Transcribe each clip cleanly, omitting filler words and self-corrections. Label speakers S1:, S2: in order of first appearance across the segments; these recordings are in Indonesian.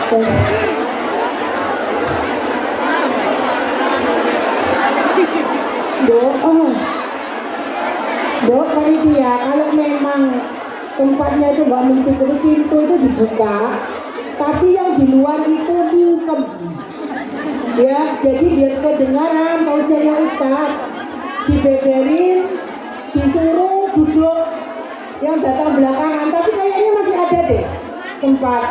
S1: Dok, panitia, kalau memang tempatnya itu nggak mencukupi, pintu itu dibuka, tapi yang di luar itu mingkem, ya, jadi biar kedengaran tausiahnya Ustaz, dibeberin, disuruh duduk yang datang belakangan, tapi kayaknya masih ada deh tempat.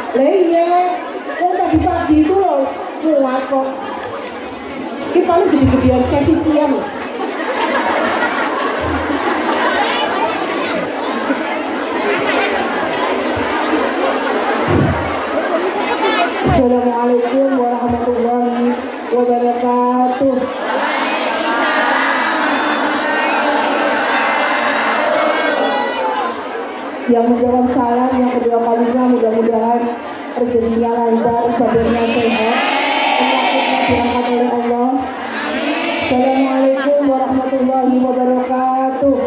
S1: Lah iya, yang tadi pagi itu loh, muat kok. Ini paling gede-gedean sesi siang. Assalamualaikum warahmatullahi wabarakatuh. Yang menjawab salam yang kedua kalinya mudah-mudahan rezekinya lancar, ibadahnya sehat, penyakitnya diangkat oleh Allah. Assalamualaikum warahmatullahi wabarakatuh.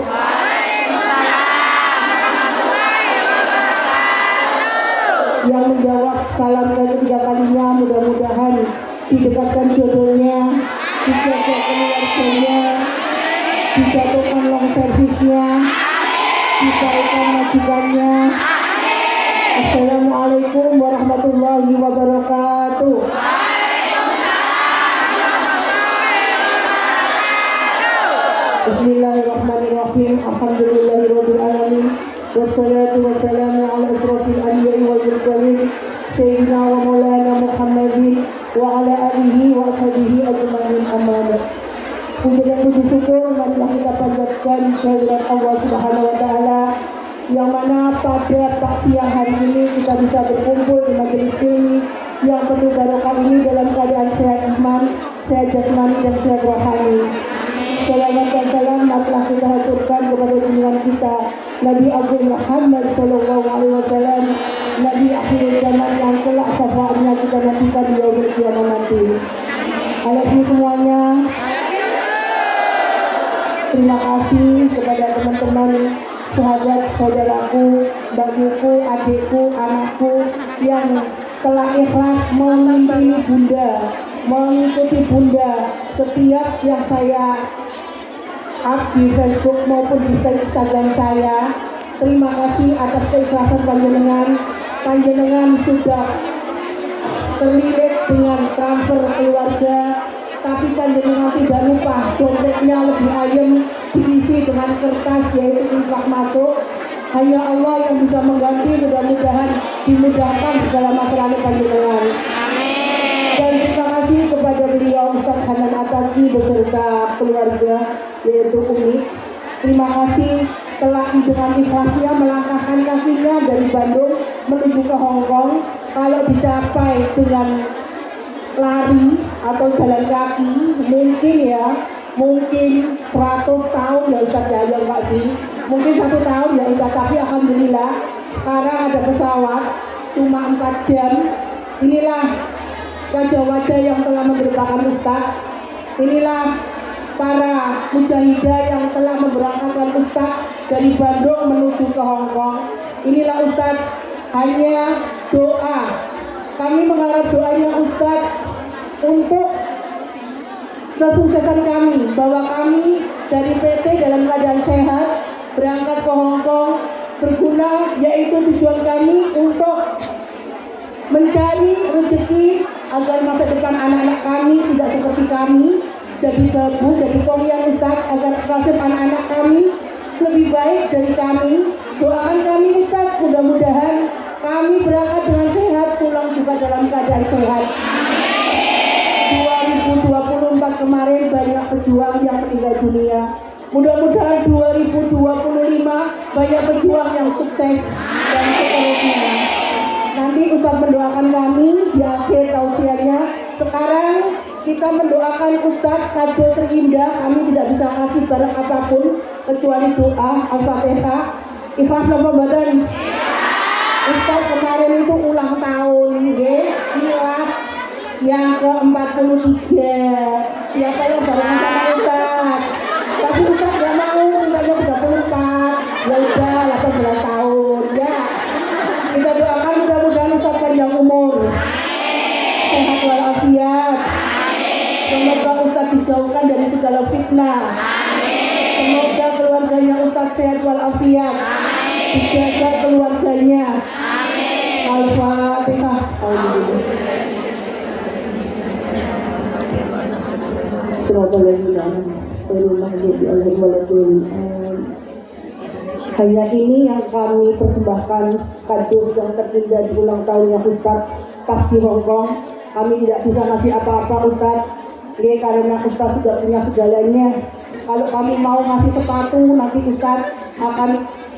S1: Yang menjawab salam ketiga kalinya mudah-mudahan didekatkan jodohnya, dijaga keluarganya, dijatuhkan long servisnya, dibaikan majikannya. Assalamualaikum warahmatullahi wabarakatuh. Bismillahirrahmanirrahim. Alhamdulillahirabbil alamin. Wassalatu wassalamu ala asrofil anbiya'i wal mursalin sayyidina wa maulana Muhammadin wa ala alihi wa ashabihi ajma'in, amma ba'd. Puji dan puji syukur marilah kita panjatkan kehadirat Allah Subhanahu wa taala yang mana pada siang hari ini kita bisa berkumpul di majelis ilmi yang penuh barokah ini dalam keadaan sehat iman, sehat jasmani dan sehat rohani. Salawat dan salam marilah kita haturkan kepada junjungan kita Nabi Agung Muhammad sallallahu alaihi wasallam, Nabi akhir zaman yang kelak syafaatnya kita nantikan di yaumul qiyamah nanti. Alaikum semuanya. Terima kasih kepada teman-teman, sahabat, saudaraku, bagiku, adikku, anakku yang telah ikhlas mengikuti Bunda setiap yang saya up di Facebook maupun di Instagram saya. Terima kasih atas keikhlasan panjenengan. Panjenengan sudah terlilit dengan transfer keluarga, tapi panjenengan tidak lupa dompetnya lebih ayem diisi dengan kertas, yaitu infak masuk. Hanya Allah yang bisa mengganti, mudah-mudahan dimudahkan segala masalah panjenengan. Dan terima kasih kepada beliau Ustaz Hanan Ataki beserta keluarga yaitu Umi. Terima kasih telah dengan ikhlasnya melangkahkan kakinya dari Bandung menuju ke Hong Kong. Kalau dicapai dengan lari atau jalan kaki mungkin 100 tahun ya Ustaz ya enggak sih, mungkin 1 tahun ya Ustaz, tapi alhamdulillah sekarang ada pesawat cuma 4 jam. Inilah wajah-wajah yang telah menggerakkan Ustaz, inilah para mujahidah yang telah memberangkatkan Ustaz dari Bandung menuju ke Hong Kong. Inilah Ustaz, hanya doa. Kami mengharap doanya Ustaz untuk kesuksesan kami, bahwa kami dari PT dalam keadaan sehat berangkat ke Hong Kong berguna, yaitu tujuan kami untuk mencari rezeki agar masa depan anak-anak kami tidak seperti kami jadi babu, jadi komian Ustaz, agar nasib anak-anak kami lebih baik dari kami. Doakan kami Ustaz, mudah-mudahan kami berangkat dengan sehat, pulang juga dalam keadaan sehat. 2024 kemarin banyak pejuang yang meninggal dunia. Mudah-mudahan 2025 banyak pejuang yang sukses dan seterusnya. Nanti Ustaz mendoakan kami di akhir tausiahnya. Sekarang kita mendoakan Ustaz, kado terindah kami tidak bisa kasih barang apapun kecuali doa Al-Fatihah. Ikhlas napa mboten? Ustaz kemarin itu ulang tahun nggih, milad yang ke-43. Siapa yang bareng sama Ustaz? Tapi Ustaz nggak mau, Ustaznya 34. Ya udah 18 tahun ya. Kita doakan mudah-mudahan Ustaz panjang umur. husna. Semoga keluarganya Ustadz sehat walafiat. Dijaga keluarganya. Al-Fatihah. Hanya ini yang kami persembahkan, kado yang tertunda di ulang tahunnya Ustadz pas di Hongkong. Kami tidak bisa ngasih apa-apa Ustadz, karena Ustadz sudah punya segalanya. Kalau kami mau ngasih sepatu, nanti Ustadz akan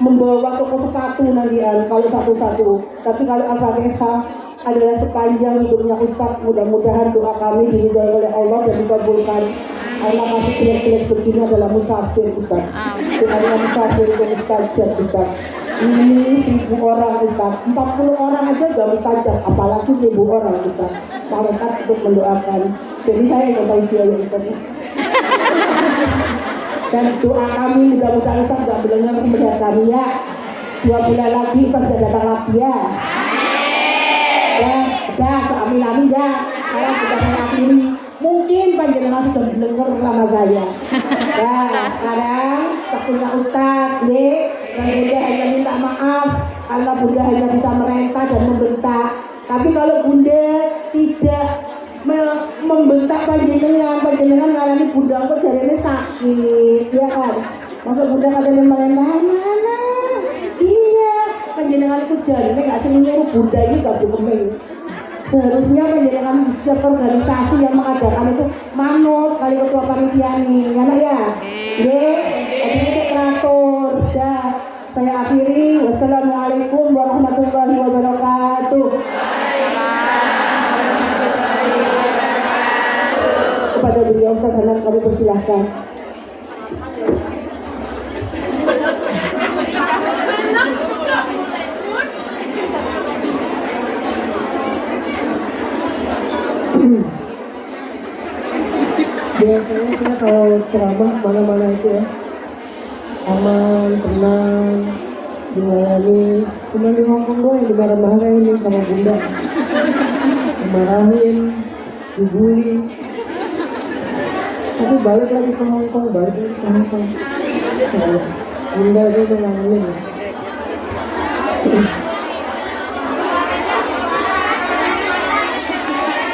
S1: membawa toko sepatu nanti kalau satu-satu. Tapi kalau Al-Fatihah adalah sepanjang hidupnya Ustadz, mudah-mudahan doa kami diridhoi oleh Allah dan dikabulkan. Karena kami jelek-jelek begini adalah musafir Ustadz. Sebenarnya musafir itu mustajab Ustadz. Ini 1000 orang Ustadz, 40 orang aja udah mustajab, apalagi 1000 orang Ustadz. Malaikat untuk mendoakan. Jadi saya yang tahu dia yang Ustadz. Dan doa kami mudah-mudahan Ustadz gak mendengar kepada kami ya. 2 bulan lagi Ustadz sudah datang lagi ya. Ya, udah, amin-amin ya. Sekarang sudah saya akhiri. Mungkin panjenengan sudah mendengar sama saya. Ya, sekarang waktunya Ustadz, dan Bunda hanya minta maaf karena Bunda hanya bisa merentah dan membentak. Tapi kalau Bunda tidak membentak panjenengan ngalami Bunda kok jadinya sakit, ya kan? Masa Bunda katanya merentah mana? Iya, panjenengan itu jadinya nggak sering nyuruh Bunda ini gak dikemeng. Seharusnya panjenengan di setiap organisasi yang mengadakan itu manut kali ketua panitia nih, ya nak ya? Tapi itu teratur. Dah, saya akhiri. Wassalamualaikum warahmatullahi wabarakatuh. Kepada beliau Ustaz kami persilahkan. Biasanya saya kalau ceramah mana-mana itu ya aman, tenang, dilayani. Cuma di Hongkong doang yang dimarah-marahin sama Bunda, dimarahin, dibully. Tapi balik lagi ke Hongkong, Bunda itu nanganin.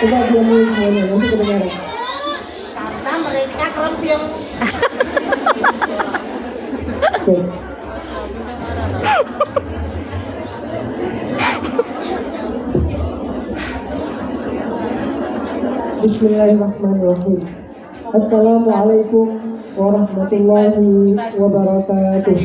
S1: Coba diamin semuanya, nanti kedengaran. Karena mereka kerempil. Oke. Bismillahirrahmanirrahim. Assalamualaikum warahmatullahi wabarakatuh.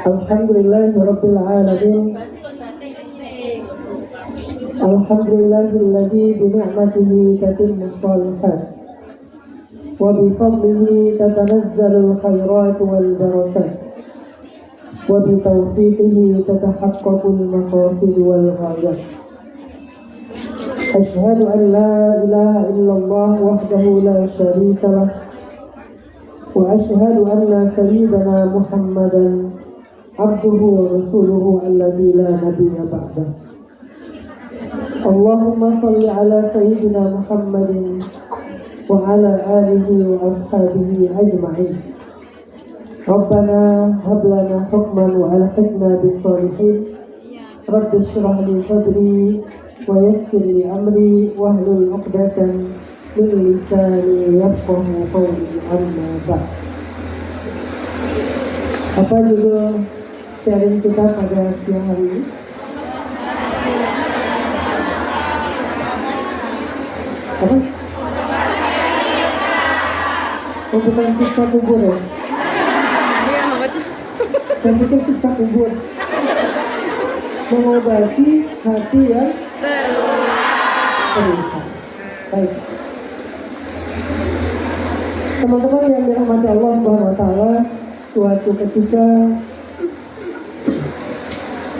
S1: Alhamdulillahirabbil alamin. Alhamdulillahilladzi bi ni'matihi tatimmus shalihat wa bi fadlihi tatanazzalul khairat wal barakat wa bi tawfiqihi tatahaqqaqul maqasid wal ghayat. Asyhadu an la ilaha illallah wahdahu la syarika lah wa asyhadu anna sayyidana Muhammadan abduhu wa rasuluhu alladzi la nabiyya ba'dah. Allahumma salli ala sayyidina Muhammadin wa ala alihi wa ashabihi ajma'in. Rabbana hab lana hukman wa alhiqna bis salihin. Rabbi shrah li sadri wa yassir li amri wahlul 'uqdatam min lisani yafqahu qawli, amma ba'd. Apa judul sharing kita pada siang hari ini? Apa? Oh, bukan siksa kubur ya? Saya pikir siksa kubur. Mengobati hati yang terluka. Baik. Teman-teman yang dirahmati Allah Subhanahu wa Ta'ala, suatu ketika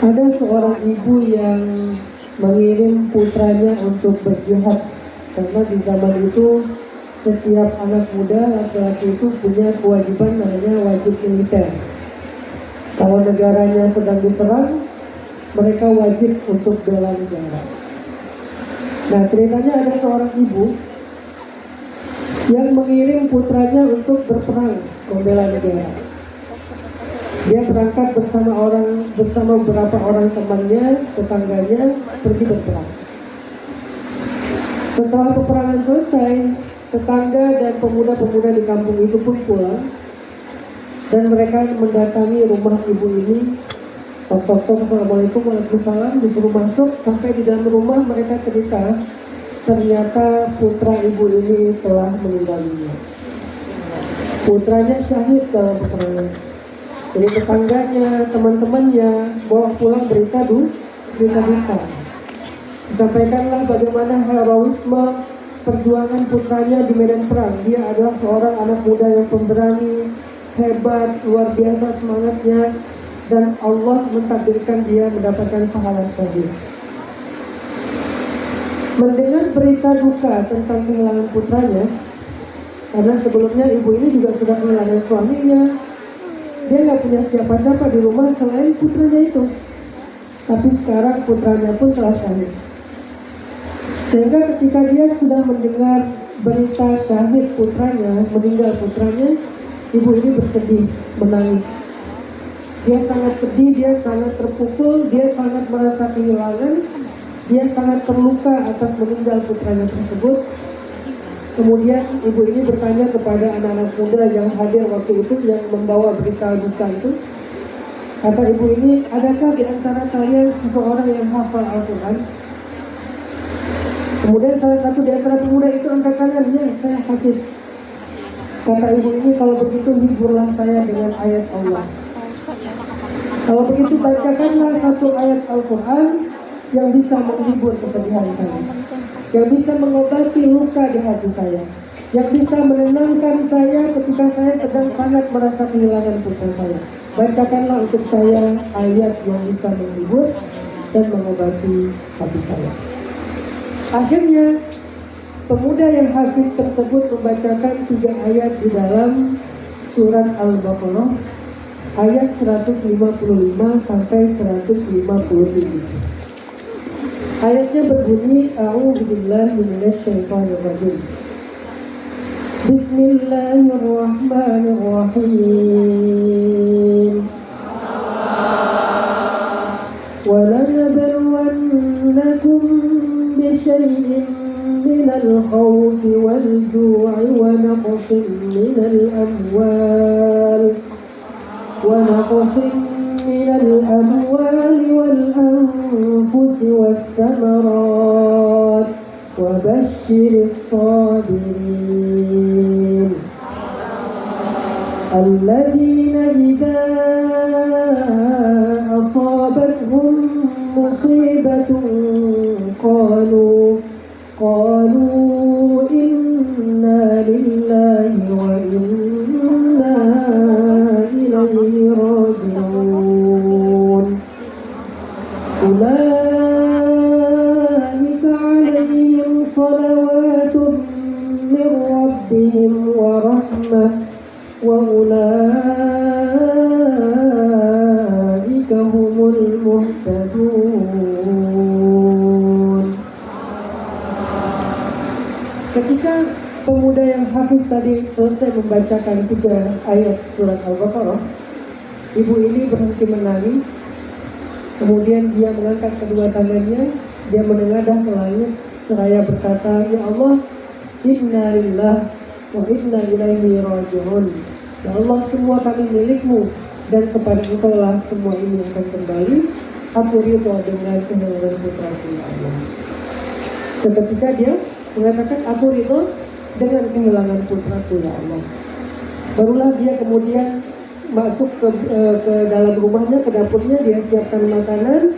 S1: ada seorang ibu yang mengirim putranya untuk berjihad. Karena di zaman itu setiap anak muda laki-laki itu punya kewajiban namanya wajib militer. Kalau negaranya sedang diserang, mereka wajib untuk bela negara. Nah, ceritanya ada seorang ibu yang mengirim putranya untuk berperang membela negara. Dia berangkat bersama beberapa orang temannya, tetangganya, pergi berperang. Setelah peperangan selesai, tetangga dan pemuda-pemuda di kampung itu pun pulang, dan mereka mendatangi rumah ibu ini. Tok-tok, assalamualaikum, waalaikumsalam, disuruh masuk. Sampai di dalam rumah mereka cerita, ternyata putra ibu ini telah meninggal dunia. Putranya syahid dalam peperangan. Jadi tetangganya, teman-temannya bawa pulang berita duka. Disampaikanlah bagaimana heroisme perjuangan putranya di medan perang. Dia adalah seorang anak muda yang pemberani, hebat, luar biasa semangatnya, dan Allah mentakdirkan dia mendapatkan pahala syahid. Mendengar berita duka tentang kehilangan putranya, karena sebelumnya ibu ini juga sudah kehilangan suaminya, dia nggak punya siapa-siapa di rumah selain putranya itu. Tapi sekarang putranya pun telah syahid. Sehingga ketika dia sudah mendengar berita syahid putranya, meninggal putranya, ibu ini bersedih, menangis. Dia sangat sedih, dia sangat terpukul, dia sangat merasa kehilangan, dia sangat terluka atas meninggal putranya tersebut. Kemudian ibu ini bertanya kepada anak-anak muda yang hadir waktu itu, yang membawa berita duka itu. Kata ibu ini, adakah di antara kalian seseorang yang hafal Al-Quran? Kemudian salah satu di antara pemuda itu angkat tangan, ya saya hafiz. Kata ibu ini, kalau begitu hiburlah saya dengan ayat Allah. Kalau begitu bacakanlah satu ayat Al-Quran yang bisa menghibur kesedihan saya, yang bisa mengobati luka di hati saya, yang bisa menenangkan saya ketika saya sedang sangat merasa kehilangan putra saya. Bacakanlah untuk saya ayat yang bisa menghibur dan mengobati hati saya. Akhirnya pemuda yang hafiz tersebut membacakan 3 ayat di dalam surat Al-Baqarah ayat 155 sampai 157. Ayatnya berbunyi, A'udzubillahi minasyaitonirrajim. Bismillahirrahmanirrahim. Wa lanabluwannakum bisyai'in minal khawfi wal ju'i wa naqsin minal amwal ونقص من الأموال والأنفس والثمرات وبشر الصابرين الذين إذا أصابتهم مصيبة قالوا إنا لله وإنا إليه راجعون أولئك عليهم صلوات من ربهم ورحمة وأولئك هم المهتدون. Ketika pemuda yang hafiz tadi selesai membacakan 3 ayat surat Al-Baqarah, ibu ini berhenti menangis. Kemudian dia mengangkat kedua tangannya, dia menengadah ke langit seraya berkata, Ya Allah, inna lillah wa inna ilaihi raji'un. Ya Allah, semua kami milikmu dan kepada Engkau lah semua ini akan kembali. Aku ridho dengan kehilangan putraku, ya Allah. Seketika dia mengatakan, aku ridho dengan kehilangan putraku, ya Allah. Barulah dia kemudian masuk ke dalam rumahnya, ke dapurnya, dia siapkan makanan,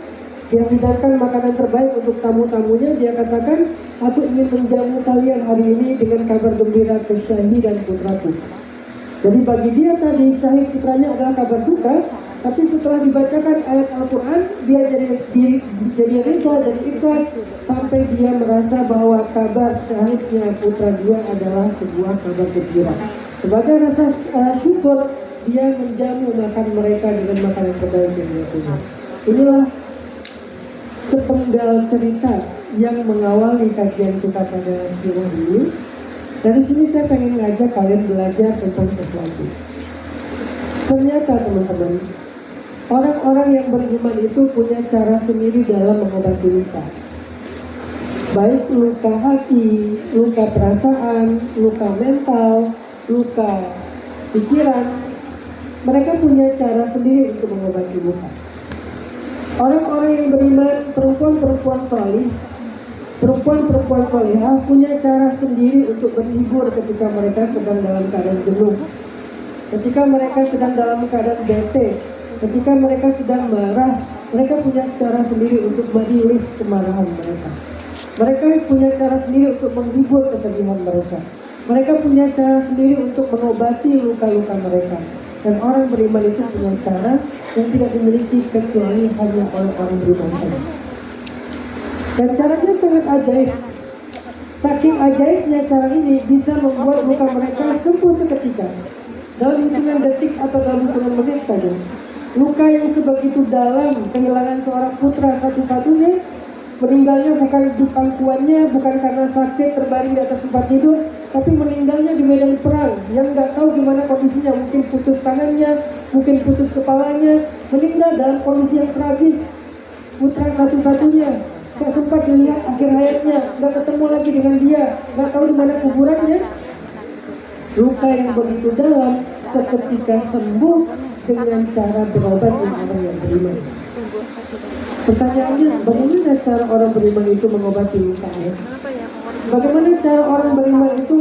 S1: dia hidangkan makanan terbaik untuk tamu-tamunya. Dia katakan, aku ingin menjamu kalian hari ini dengan kabar gembira kesyahidan putraku. Jadi bagi dia tadi syahid putranya adalah kabar duka, tapi setelah dibacakan ayat Al-Quran, dia jadi ridho dan ikhlas sampai dia merasa bahwa kabar syahidnya putra dia adalah sebuah kabar gembira. Sebagai rasa syukur, dia menjamu makan mereka dengan makanan terbaik yang dia punya. Inilah
S2: sepenggal cerita yang mengawali kajian kita pada siang ini. Dari sini saya pengen ngajak kalian belajar tentang sesuatu. Ternyata teman-teman, orang-orang yang beriman itu punya cara sendiri dalam mengobati luka. Baik luka hati, luka perasaan, luka mental, luka pikiran, mereka punya cara sendiri untuk mengobati luka. Orang-orang yang beriman, perempuan-perempuan salihah punya cara sendiri untuk berhibur ketika mereka sedang dalam keadaan jenuh, ketika mereka sedang dalam keadaan bete, ketika mereka sedang marah. Mereka punya cara sendiri untuk merilis kemarahan mereka. Mereka punya cara sendiri untuk menghibur kesedihan mereka. Mereka punya cara sendiri untuk mengobati luka-luka mereka. Dan orang beriman itu punya cara yang tidak dimiliki kecuali hanya orang-orang beriman saja. Dan caranya sangat ajaib. Saking ajaibnya cara ini bisa membuat luka mereka sembuh seketika, dalam hitungan detik atau dalam hitungan menit saja. Luka yang sebegitu dalam, kehilangan seorang putra satu-satunya, meninggalnya bukan di pangkuannya, bukan karena sakit terbaring di atas tempat tidur, tapi meninggalnya di medan perang yang nggak tahu gimana kondisinya, mungkin putus tangannya, mungkin putus kepalanya, meninggal dalam kondisi yang tragis. Putra satu-satunya, nggak sempat dilihat akhir hayatnya, nggak ketemu lagi dengan dia, nggak tahu di mana kuburannya. Luka yang begitu dalam seketika sembuh dengan cara berobat orang yang beriman. Pertanyaannya, bagaimana cara orang beriman itu mengobati lukanya? Bagaimana cara orang beriman itu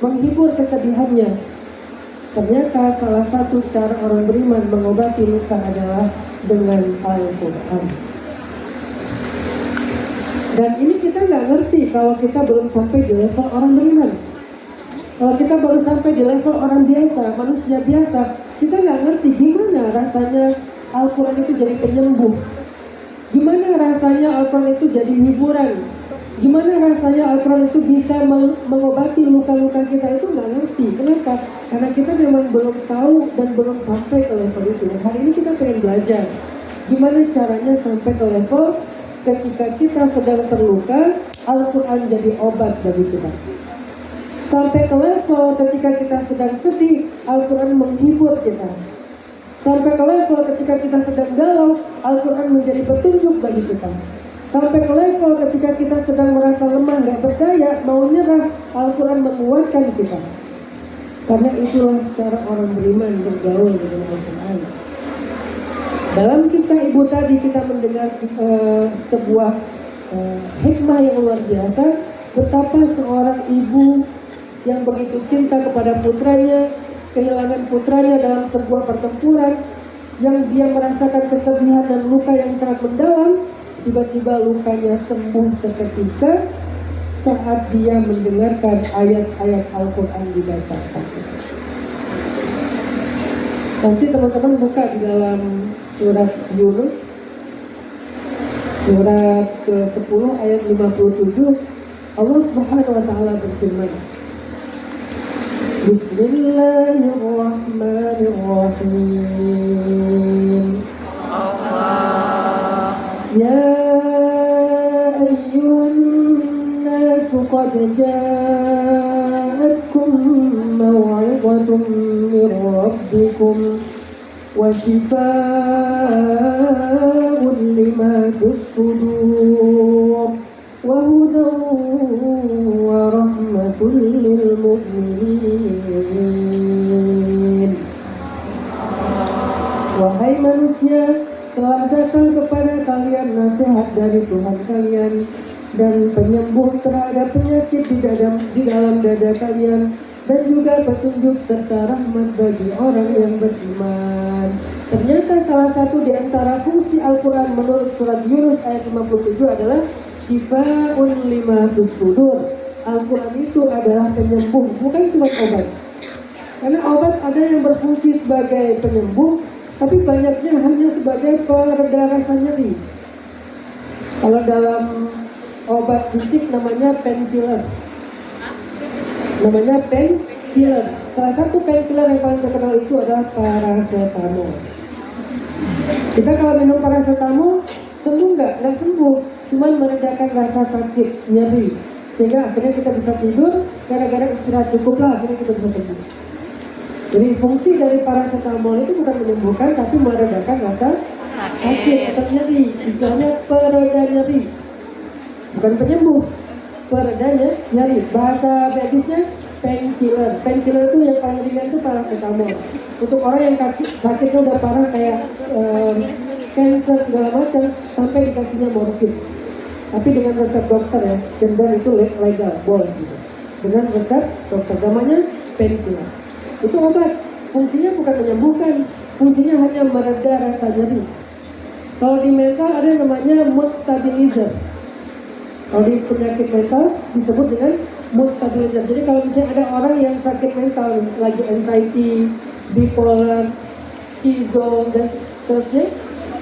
S2: menghibur kesedihannya? Ternyata salah satu cara orang beriman mengobati luka adalah dengan Al-Quran. Dan ini kita nggak ngerti kalau kita belum sampai di level orang beriman. Kalau kita baru sampai di level orang biasa, manusia biasa, kita nggak ngerti gimana rasanya Al-Quran itu jadi penyembuh. Gimana rasanya Al-Quran itu jadi hiburan. Gimana rasanya Al-Quran itu bisa mengobati luka-luka kita, itu nggak ngerti. Kenapa? Karena kita memang belum tahu dan belum sampai ke level itu. Hari ini kita pengen belajar gimana caranya sampai ke level ketika kita sedang terluka, Al-Quran jadi obat bagi kita. Sampai ke level ketika kita sedang sedih, Al-Quran menghibur kita. Sampai ke level ketika kita sedang galau, Al-Quran menjadi petunjuk bagi kita. Sampai ke level ketika kita sedang merasa lemah, gak berdaya, mau nyerah, Al-Quran menguatkan kita. Karena itulah cara orang beriman bergaul dengan Al-Quran. Dalam kisah ibu tadi kita mendengar sebuah hikmah yang luar biasa, betapa seorang ibu yang begitu cinta kepada putranya, kehilangan putranya dalam sebuah pertempuran, yang dia merasakan kesedihan dan luka yang sangat mendalam, tiba-tiba lukanya sembuh seketika saat dia mendengarkan ayat-ayat Al-Quran dibacakan. Nanti teman-teman buka di dalam surat Yunus, surat ke-10 ayat 57, Allah Subhanahu wa Ta'ala berfirman, Bismillahirrahmanirrahim. Ya ayyuhan nasu qad ja'atkum maw'izatun min rabbikum wa shifaa'un lima fis-sudur wa hudan wa rahmatun lil mu'minin. Wahai manusia, telah datang kepada kalian nasihat dari Tuhan kalian dan penyembuh terhadap penyakit di dalam dada kalian, dan juga petunjuk serta rahmat bagi orang yang beriman. Ternyata salah satu di antara fungsi Al-Quran menurut surat Yunus ayat 57 adalah Shifa'un lima fis-sudur. Al-Quran itu adalah penyembuh, bukan cuma obat. Karena obat ada yang berfungsi sebagai penyembuh, tapi banyaknya hanya sebagai pereda rasa nyeri. Kalau dalam obat fisik namanya painkiller. Namanya painkiller. Salah satu painkiller yang paling terkenal itu adalah paracetamol. Kita kalau minum paracetamol, Sembuh nggak? Nggak sembuh, cuman meredakan rasa sakit, nyeri. Sehingga akhirnya kita bisa tidur, gara-gara istirahat cukup lah, akhirnya kita bisa tidur. Jadi fungsi dari paracetamol itu bukan menyembuhkan, tapi meredakan rasa sakit atau nyeri. Istilahnya pereda nyeri, bukan penyembuh, peredanya nyeri. Bahasa medisnya painkiller. Painkiller itu yang paling ringan itu paracetamol. Untuk orang yang sakitnya udah parah kayak cancer segala macam, sampai dikasihnya morfin. Tapi dengan resep dokter ya, dan itu legal, boleh gitu. Dengan resep dokter, namanya painkiller. Itu obat, fungsinya bukan menyembuhkan, fungsinya hanya mereda rasa nyeri. Kalau di mental ada yang namanya mood stabilizer. Kalau di penyakit mental disebut dengan mood stabilizer. Jadi kalau misalnya ada orang yang sakit mental, lagi anxiety, bipolar, schizo, dan seterusnya,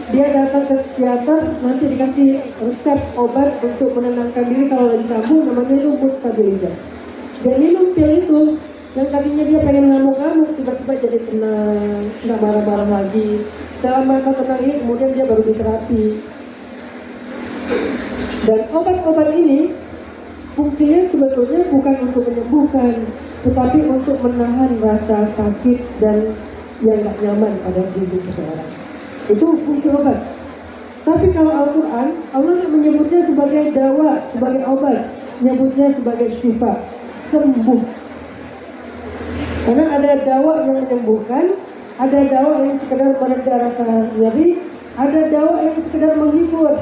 S2: dia datang ke psikiater, nanti dikasih resep obat untuk menenangkan diri kalau lagi kambuh, namanya itu mood stabilizer. Dia minum pil itu, yang tadinya dia pengen ngamuk-ngamuk, tiba-tiba jadi tenang, nggak marah-marah lagi. Dalam masa tenang ini kemudian dia baru diterapi. Dan obat-obat ini fungsinya sebetulnya bukan untuk menyembuhkan, tetapi untuk menahan rasa sakit dan yang nggak nyaman pada diri seseorang. Itu fungsi obat. Tapi kalau Al-Quran, Allah menyebutnya sebagai dawa, sebagai obat, menyebutnya sebagai syifa, sembuh. Karena ada dawa yang menyembuhkan, ada dawa yang sekedar mereda rasa nyeri, ada dawa yang sekedar menghibur.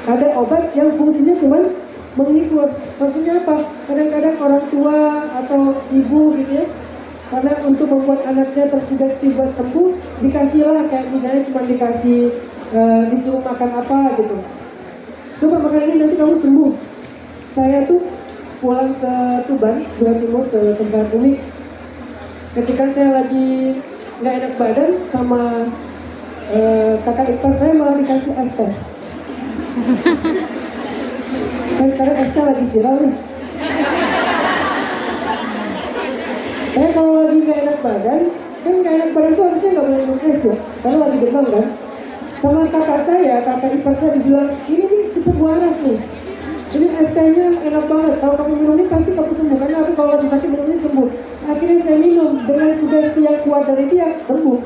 S2: Ada obat yang fungsinya cuma menghibur. Maksudnya apa? Kadang-kadang orang tua atau ibu gitu ya, karena untuk membuat anaknya tersugesti buat sembuh, dikasihlah kayak misalnya cuma dikasih disuruh makan apa gitu. Coba makan ini nanti kamu sembuh. Saya tuh pulang ke Tuban, Jawa Timur, ke tempat unik. Ketika saya lagi nggak enak badan sama kakak ipar saya malah dikasih es teh. Kan sekarang es teh lagi viral nih. Saya kalau lagi nggak enak badan, kan nggak enak badan tuh harusnya nggak boleh minum es ya, karena lagi demam kan. Sama kakak saya, kakak ipar saya dibilang, ini nih cepet waras nih. Ini es tehnya enak banget, kalau kamu minum ini pasti kamu sembuh, karena aku kalau lagi sakit minum ini sembuh. Akhirnya saya minum, dengan sugesti yang kuat dari dia, sembuh.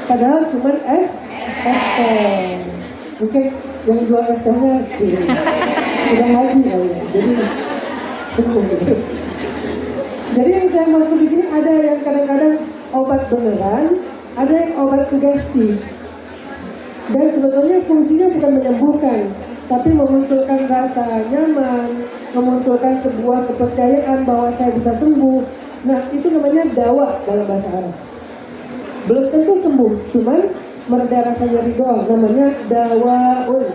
S2: Padahal cuma es teh. Mungkin yang jual es tehnya sih, udah haji kali ya, jadi sembuh gitu. Jadi yang saya maksud di sini ada yang kadang-kadang obat beneran, ada yang obat sugesti. Dan sebetulnya fungsinya bukan menyembuhkan, tapi memunculkan rasa nyaman, memunculkan sebuah kepercayaan bahwa saya bisa sembuh. Nah, itu namanya dawa dalam bahasa Arab. Belum tentu sembuh, cuman mereda rasa nyeri doang, namanya dawaun.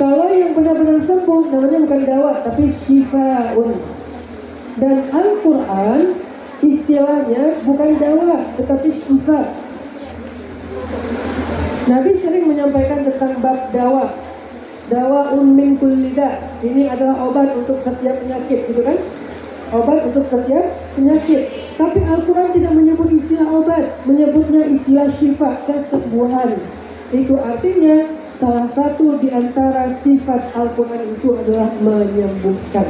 S2: Kalau yang benar-benar sembuh, namanya bukan dawa, tapi syifaun. Dan Al-Quran istilahnya bukan dawa, tetapi syifa. Nabi sering menyampaikan tentang bab dawa. Dawa min kulli da. Ini adalah obat untuk setiap penyakit, gitu kan? Obat untuk setiap penyakit. Tapi Al-Quran tidak menyebut istilah obat, menyebutnya istilah syifa, kesembuhan. Itu artinya salah satu di antara sifat Al-Quran itu adalah menyembuhkan.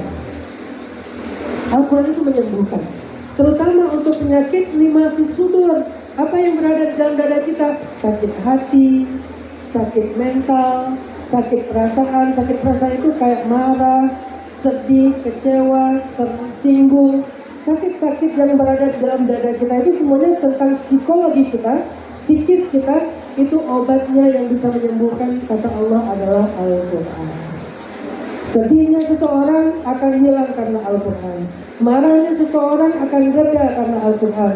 S2: Al-Quran itu menyembuhkan, terutama untuk penyakit lima fi sudur, apa yang berada di dalam dada kita, sakit hati, sakit mental, sakit perasaan. Sakit perasaan itu kayak marah, sedih, kecewa, tersinggung. Sakit-sakit yang berada di dalam dada kita itu semuanya tentang psikologi kita, psikis kita. Itu obatnya yang bisa menyembuhkan, kata Allah, adalah Al-Quran. Sedihnya seseorang akan hilang karena Al-Quran. Marahnya seseorang akan reda karena Al-Quran.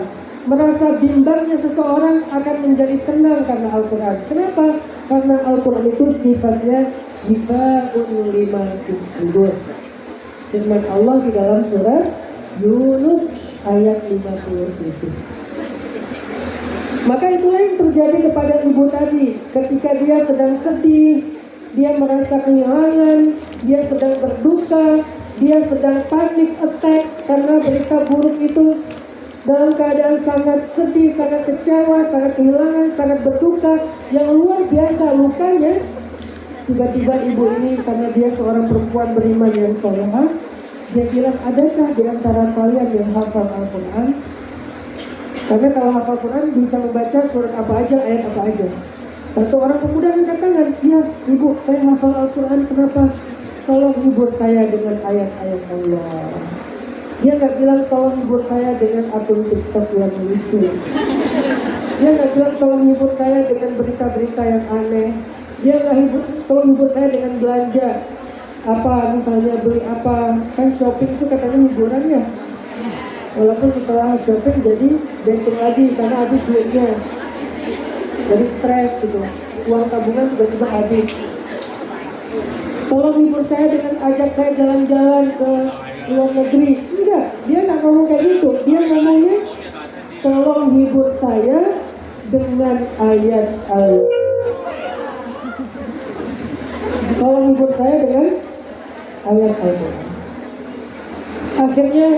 S2: Merasa bimbangnya seseorang akan menjadi tenang karena Al-Quran. Kenapa? Karena Al-Quran itu sifatnya syifaun lima fis sudur. Firman Allah di dalam surat Yunus ayat 57. Maka itulah yang terjadi kepada ibu tadi. Ketika dia sedang sedih, dia merasa kehilangan, dia sedang berduka, dia sedang panic attack karena berita buruk itu dalam keadaan sangat sedih, sangat kecewa, sangat kehilangan, sangat berduka, yang luar biasa lukanya. Tiba-tiba ibu ini karena dia seorang perempuan beriman yang solehah, dia bilang, adakah di antara kalian yang hafal Al-Quran? Karena kalau hafal Quran bisa membaca surat apa aja, ayat apa aja. Satu orang pemuda angkat tangan, ya ibu, saya hafal Al-Quran, kenapa? Tolong hibur saya dengan ayat-ayat Allah. Dia nggak bilang tolong hibur saya dengan akun TikTok yang lucu. Dia nggak bilang tolong hibur saya dengan berita-berita yang aneh. Dia nggak tolong hibur saya dengan belanja. Apa misalnya beli apa, kan shopping itu katanya hiburan ya. Walaupun setelah shopping jadi besok lagi karena habis duitnya. Jadi stres gitu. Uang tabungan tiba-tiba habis. Tolong hibur saya dengan ajak saya jalan-jalan ke luar negeri. Enggak, dia nggak ngomong kayak gitu. Dia ngomongnya tolong hibur saya dengan ayat Allah. Tolong hibur saya dengan ayat Allah. Akhirnya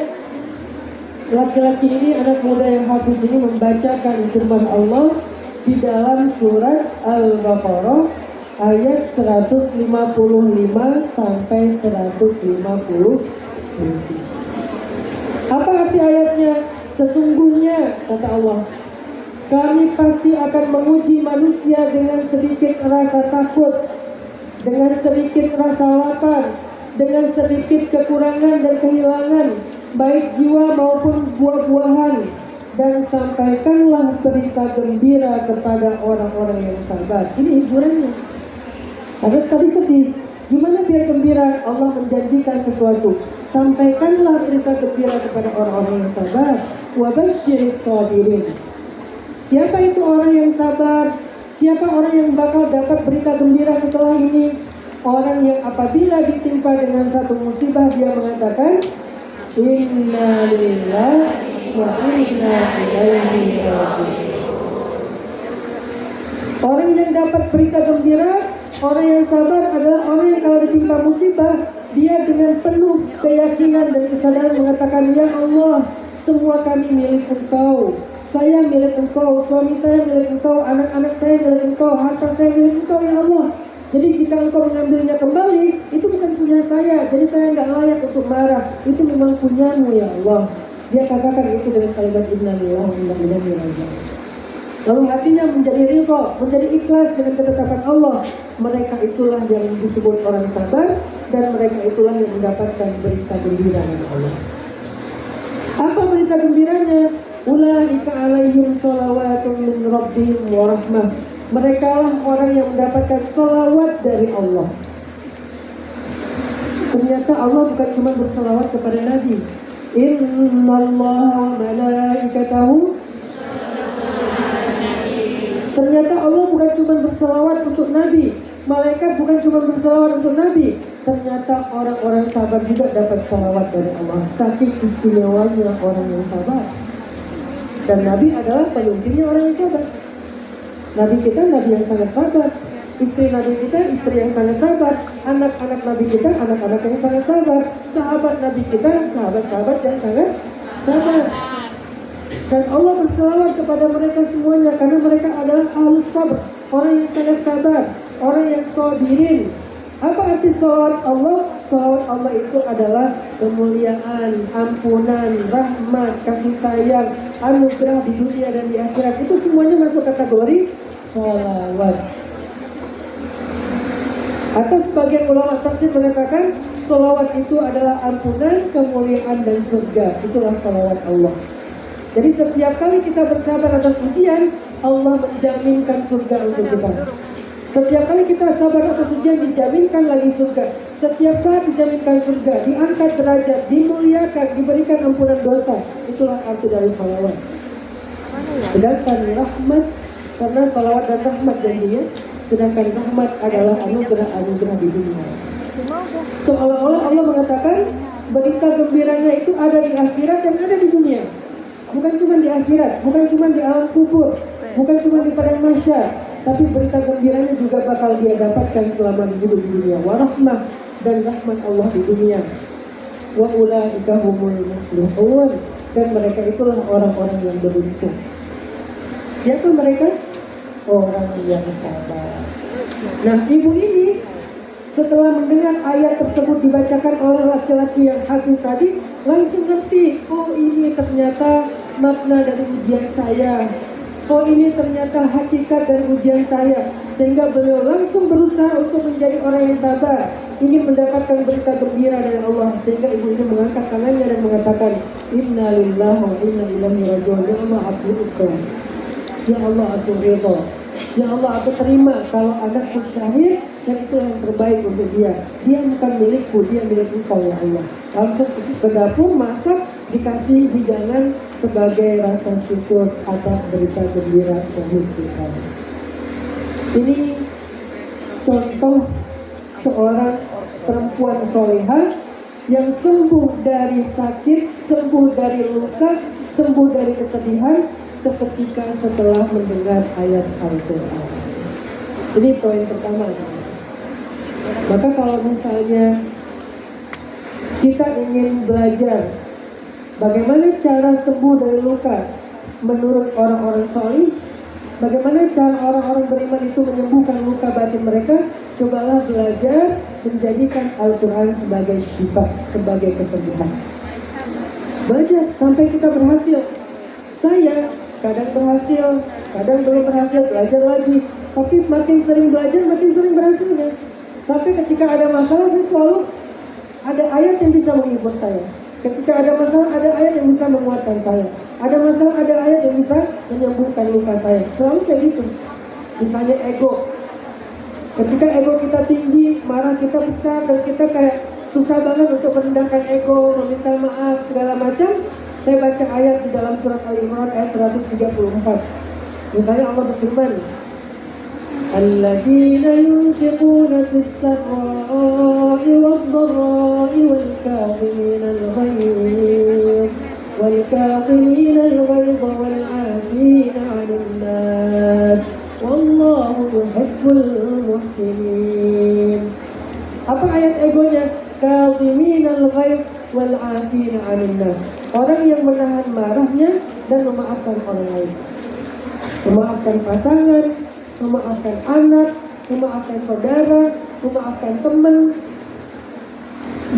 S2: laki-laki ini, anak muda yang hafiz ini membacakan firman Allah di dalam surat Al-Baqarah ayat 155 sampai 157. Apa arti ayatnya? Sesungguhnya, kata Allah, kami pasti akan menguji manusia dengan sedikit rasa takut, dengan sedikit rasa lapar, dengan sedikit kekurangan dan kehilangan, baik jiwa maupun buah-buahan, dan sampaikanlah berita gembira kepada orang-orang yang sabar. Ini hiburannya. Karena tadi sedih, gimana biar gembira? Allah menjanjikan sesuatu. Sampaikanlah berita gembira kepada orang-orang yang sabar. Wa basyiris sabirin. Siapa itu orang yang sabar? Siapa orang yang bakal dapat berita gembira setelah ini? Orang yang apabila ditimpa dengan satu musibah dia mengatakan, Inna lillahi wa inna ilaihi raji'un. Orang yang dapat berita gembira, orang yang sabar adalah orang yang kalau ditimpa musibah, dia dengan penuh keyakinan dan kesadaran mengatakan, ya Allah, semua kami milik Engkau. Saya milik Engkau, suami saya milik Engkau, anak-anak saya milik Engkau, harta saya milik Engkau, ya Allah. Jadi jika Engkau mengambilnya kembali, itu bukan punya saya, jadi saya nggak layak untuk marah. Itu memang punyamu, ya Allah. Dia katakan itu dengan kalimat inna lillahi wa inna ilaihi raji'un. Lalu hatinya menjadi ridha, menjadi ikhlas dengan ketetapan Allah. Mereka itulah yang disebut orang sabar, dan mereka itulah yang mendapatkan berita gembira dari Allah. Apa berita gembiranya? Ulaika alaihim sholawatun min rabbihim wa rahmah. Mereka lah orang yang mendapatkan sholawat dari Allah. Ternyata Allah bukan cuma bersolawat kepada Nabi. Innallaha wa malaikatahu. Ternyata Allah bukan cuma berselawat untuk Nabi. Malaikat bukan cuma berselawat untuk Nabi. Ternyata orang-orang sabar juga dapat salawat dari Allah. Saking istimewanya orang yang sabar. Dan Nabi adalah pemimpinnya orang yang sabar. Nabi kita Nabi yang sangat sabar. Istri Nabi kita istri yang sangat sabar. Anak-anak Nabi kita anak-anak yang sangat sabar. Sahabat Nabi kita sahabat-sahabat yang sangat sabar. Dan Allah berselawat kepada mereka semuanya karena mereka adalah ahlus sabar, orang yang sangat sabar, orang yang sabirin. Apa arti salawat Allah? Salawat Allah itu adalah kemuliaan, ampunan, rahmat, kasih sayang, anugerah di dunia dan di akhirat. Itu semuanya masuk kategori salawat. Atau sebagian ulama tafsir mengatakan salawat itu adalah ampunan, kemuliaan dan surga. Itulah salawat Allah. Jadi setiap kali kita bersabar atas ujian, Allah menjaminkan surga untuk kita. Setiap kali kita sabar atas ujian, dijaminkan lagi surga. Setiap saat dijaminkan surga, diangkat derajat, dimuliakan, diberikan ampunan dosa. Itulah arti dari salawat. Sedangkan rahmat, karena salawat dan rahmat janjinya, sedangkan rahmat adalah anugerah-anugerah di dunia. Seolah-olah Allah mengatakan berita gembiranya itu ada di akhirat dan ada di dunia. Bukan cuma di akhirat, bukan cuma di alam kubur, bukan cuma di padang mahsyar, tapi berita gembiranya juga bakal dia dapatkan selama hidup di dunia. Warahmah dan rahmat Allah di dunia. wa ulaika humul muflihun, dan mereka itulah orang-orang yang beruntung. Siapa mereka? Orang yang sabar. Nah, ibu ini setelah mendengar ayat tersebut dibacakan oleh laki-laki yang hafiz tadi, langsung ngerti, oh ini ternyata makna dari ujian saya. Oh ini ternyata hakikat dari ujian saya. Sehingga beliau langsung berusaha untuk menjadi orang yang sabar, ingin mendapatkan berita gembira dari Allah. Sehingga ibu ini mengangkat tangannya dan mengatakan, Inna lillahi wa inna ilaihi raji'un. Ya Allah, aku ridho. Ya Allah, aku ridho. Ya Allah, aku terima kalau anakku syahid, dan itu yang terbaik untuk dia. Dia bukan milikku, dia milik Engkau ya Allah. Langsung ke dapur masak, dikasih hidangan sebagai rasa syukur atas berita gembira syahid kita. Ini contoh seorang perempuan solehah yang sembuh dari sakit, sembuh dari luka, sembuh dari kesedihan seketika setelah mendengar ayat Al-Quran. Ini poin pertama. Maka kalau misalnya kita ingin belajar bagaimana cara sembuh dari luka menurut orang-orang soleh, bagaimana cara orang-orang beriman itu menyembuhkan luka batin mereka, cobalah belajar menjadikan Al-Quran sebagai syifa, sebagai kesembuhan. Belajar sampai kita berhasil. Saya kadang berhasil, kadang belum berhasil, belajar lagi. Tapi makin sering belajar, makin sering berhasilnya. Sampai ketika ada masalah, saya selalu ada ayat yang bisa menghibur saya. Ketika ada masalah, ada ayat yang bisa menguatkan saya. Ada masalah, ada ayat yang bisa menyembuhkan luka saya. Selalu kayak gitu. Misalnya ego. Ketika ego kita tinggi, marah kita besar, dan kita kayak susah banget untuk merendahkan ego, meminta maaf, segala macam. Saya baca ayat di dalam surat Al-Imran ayat 134. Misalnya Allah berfirman, Alladzina yunfiquna fis-sarra'i wad-dharra'i wal-kaazimina al-ghayz wal-kaazimina al-ghayz wal-'afina 'anil nas wallahu yuhibbul muhsinin. Apa ayat egonya? Kaazimina al-ghayz wal-'afina 'anil nas. Orang yang menahan marahnya dan memaafkan orang lain. Memaafkan pasangan, memaafkan anak, memaafkan saudara, memaafkan teman.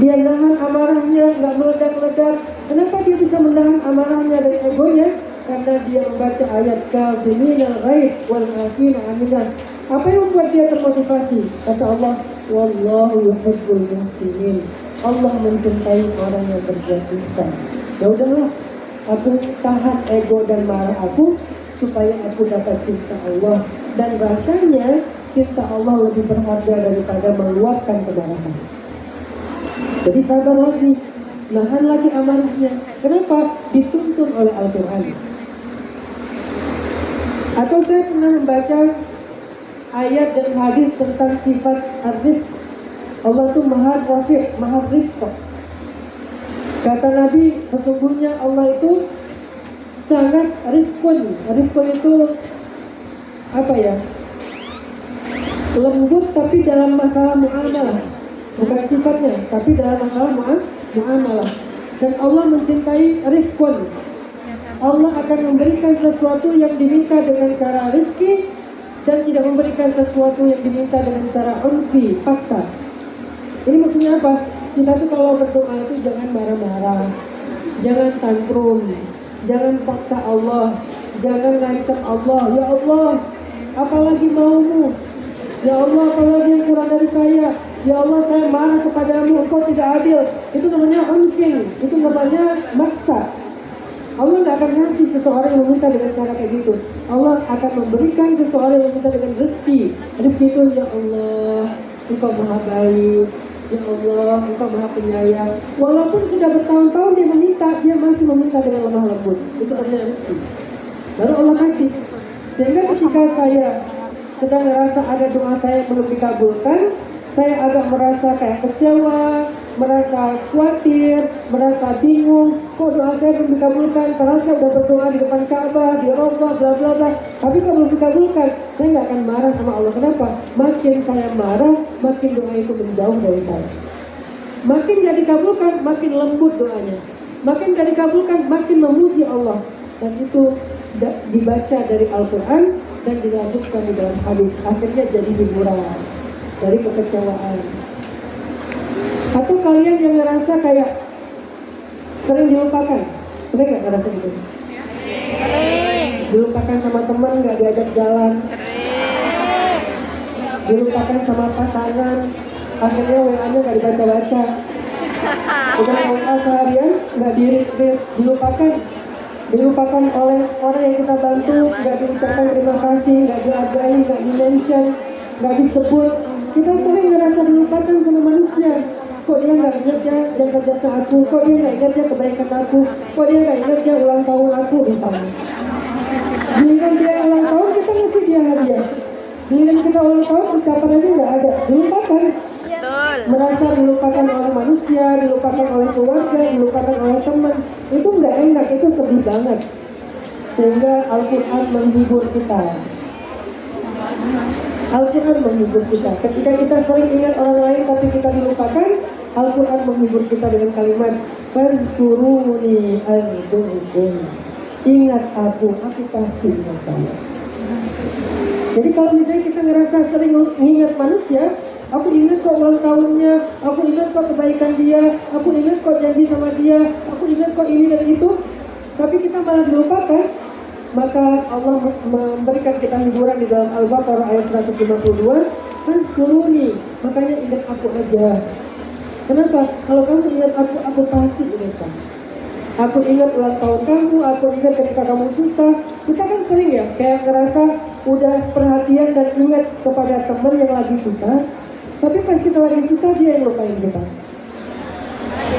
S2: Dia nahan amarahnya, nggak meledak-ledak. Kenapa dia bisa menahan amarahnya dari egonya? Karena dia membaca ayat Kaazimina al-ghayz wal-'afina 'anil nas. Apa yang membuat dia termotivasi? Kata Allah, Wallahu yuhibbul muhsinin. Allah mencintai orang yang berbuat ihsan. Ya udahlah, aku tahan ego dan marah aku supaya aku dapat cinta Allah. Dan rasanya cinta Allah lebih berharga daripada meluapkan kemarahan. Jadi sabar lagi, nahan lagi amarahnya. Kenapa? Dituntun oleh Al-Quran. Atau saya pernah membaca ayat dan hadis tentang sifat ar-rizq. Allah itu maha rafiq, maha rizq. Kata Nabi, sesungguhnya Allah itu sangat rizqun. Rizqun itu apa ya? Lembut tapi dalam masalah muamalah. Bukan sifatnya, tapi dalam masalah muamalah. Dan Allah mencintai rizqun. Allah akan memberikan sesuatu yang diminta dengan cara rizki, dan tidak memberikan sesuatu yang diminta dengan cara unfi, paksa. Ini maksudnya apa? Kita tuh kalau berdoa itu jangan marah-marah, jangan tantrum, jangan paksa Allah, jangan ngancam Allah. Ya Allah, apalagi maumu? Ya Allah, apalagi yang kurang dari saya? Ya Allah, saya marah kepadamu, engkau tidak adil. Itu namanya unking, itu namanya maksa. Allah nggak akan ngasih seseorang yang meminta dengan cara kayak gitu. Allah akan memberikan seseorang yang meminta dengan rezeki. Rezeki itu, ya Allah, engkau maha baik. Ya Allah, engkau maha penyayang. Walaupun sudah bertahun-tahun dia meminta, dia masih meminta dengan lemah lembut. Itu namanya rezeki. Lalu Allah kasih. Sehingga ketika saya sedang merasa ada doa saya belum dikabulkan, saya agak merasa kayak kecewa, merasa khawatir, merasa bingung. Kok doa saya belum dikabulkan? Karena saya udah berdoa di depan Ka'bah, di Rabbah, bla bla bla. Tapi kalau belum dikabulkan, saya nggak akan marah sama Allah. Kenapa? Makin saya marah, makin doa itu menjauh dari saya. Makin gak dikabulkan, makin lembut doanya. Makin gak dikabulkan, makin memuji Allah. Dan itu dibaca dari Al-Quran dan dilanjutkan di dalam hadis. Akhirnya jadi hiburan dari kekecewaan. Atau kalian yang ngerasa kayak sering dilupakan, sering gak ngerasa gitu? Dilupakan sama teman, gak diajak jalan, dilupakan sama pasangan, akhirnya WA-nya gak dibaca-baca, udah WA seharian gak di-read, dilupakan oleh orang yang kita bantu, gak diucapkan terima kasih, gak dihargai, gak di-mention, gak disebut. Kita sering ngerasa dilupakan sama manusia. Kok dia gak ingat ya jasa-jasa aku, kok dia gak ingat ya kebaikan aku, kok dia gak ingat ya ulang tahun aku misalnya. Giliran dia ulang tahun kita ngasih dia hadiah, giliran kita ulang tahun ucapan aja gak ada, dilupakan. Merasa dilupakan oleh manusia, dilupakan oleh keluarga, dilupakan oleh teman, itu nggak enak, itu sedih banget. Sehingga Al-Quran menghibur kita. Al-Quran menghibur kita. Ketika kita sering ingat orang lain tapi kita dilupakan, Al-Quran menghibur kita dengan kalimat Fadhkuruni adzkurkum. Ingat aku pasti ingat kamu. Jadi kalau misalnya kita ngerasa sering ingat manusia, aku ingat kok ulang tahunnya, aku ingat kok kebaikan dia, aku ingat kok janji sama dia, aku ingat kok ini dan itu, tapi kita malah dilupakan, maka Allah memberikan kita hiburan di dalam Al-Baqarah ayat 152, Fadhkuruni, makanya ingat aku aja. Kenapa? Kalau kamu ingat aku pasti ingat kamu. Aku ingat ulang tahun kamu, aku ingat ketika kamu susah. Kita kan sering ya, kayak ngerasa udah perhatian dan ingat kepada teman yang lagi susah, tapi pas kita lagi susah dia yang lupain kita.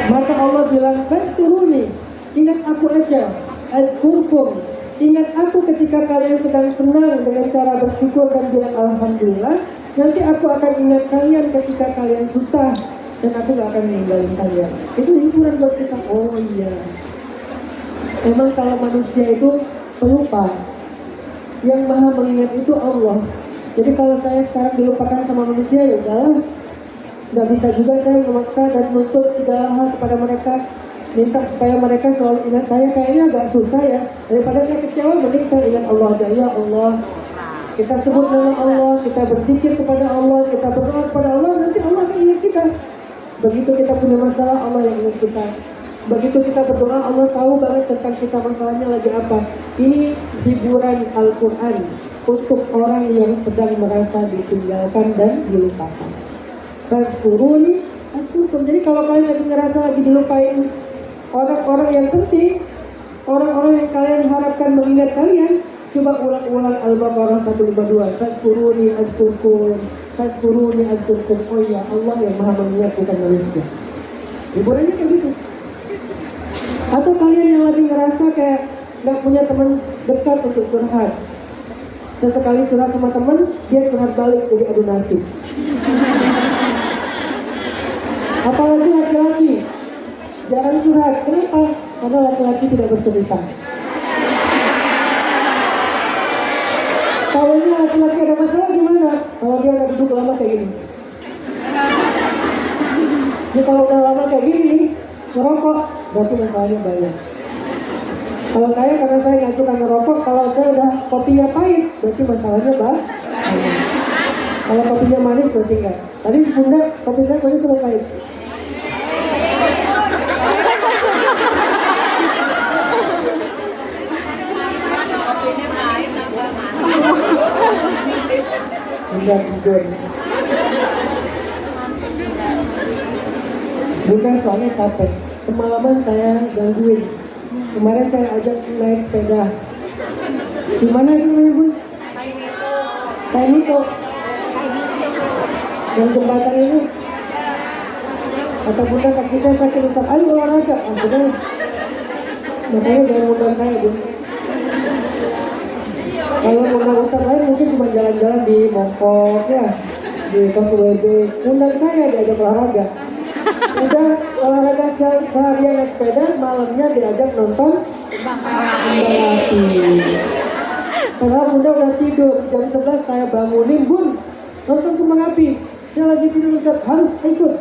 S2: Maka Allah bilang, Fadhkuruni, ingat aku aja, adzkurkum. Ingat aku ketika kalian sedang senang dengan cara bersyukur dan bilang Alhamdulillah. Nanti aku akan ingat kalian ketika kalian susah, dan aku gak akan meninggalin kalian. Itu hiburan buat kita. Oh iya, memang kalau manusia itu pelupa, yang maha mengingat itu Allah. Jadi kalau saya sekarang dilupakan sama manusia, ya udahlah, nggak bisa juga saya memaksa dan menuntut segala hal kepada mereka, minta supaya mereka selalu ingat saya. Kayaknya agak susah ya. Daripada saya kecewa, mending saya ingat Allah aja. Ya Allah, kita sebut nama Allah, kita berzikir kepada Allah, kita berdoa kepada Allah, nanti Allah akan ingat kita. Begitu kita punya masalah, Allah yang ingat kita. Begitu kita berdoa, Allah tahu banget tentang kita masalahnya lagi apa. Ini hiburan Al-Quran untuk orang yang sedang merasa ditinggalkan dan dilupakan. Fadhkuruni adzkurkum. Jadi kalau kalian lagi ngerasa lagi dilupain orang-orang yang penting, orang-orang yang kalian harapkan mengingat kalian, coba ulang-ulang Al-Baqarah 152. Fadhkuruni adzkurkum, Fadhkuruni adzkurkum. Oh iya, Allah yang maha mengingat, bukan manusia. Hiburannya kayak gitu. Atau kalian yang lagi ngerasa kayak gak punya teman dekat untuk curhat, sesekali curhat sama teman, dia curhat balik jadi adu nasib. Apalagi laki-laki jarang curhat. Kenapa? Karena laki-laki tidak bercerita. Tahunya laki-laki ada masalah gimana? Kalau dia udah duduk lama kayak gini. Jadi kalau udah lama kayak gini, ngerokok, berarti masalahnya banyak. Kalau saya, karena saya nggak suka ngerokok, kalau saya udah kopinya pahit, berarti masalahnya banyak. Kalau kopinya manis, berarti enggak. Tadi bunda, kopi saya manis sama pahit. Enggak, jujur. Bukan soalnya capek. Semalaman saya gangguin. Kemarin saya ajak naik sepeda. Di mana itu namanya, Bun? Tainito. Yang jembatan ini. Kata bunda, kaki saya sakit, Ustaz. Ayo olahraga. Akhirnya makanya jangan undang saya, Bun. Kalau undang Ustaz lain mungkin cuma jalan-jalan di Mongkok ya, di Kos WB. Undang saya diajak olahraga. Udah olahraga seharian naik sepeda, malamnya diajak nonton Balapi. Padahal bunda udah tidur, jam 11 saya bangunin, Bun, nonton Kembang Api. Saya lagi tidur, Ustaz, harus ikut.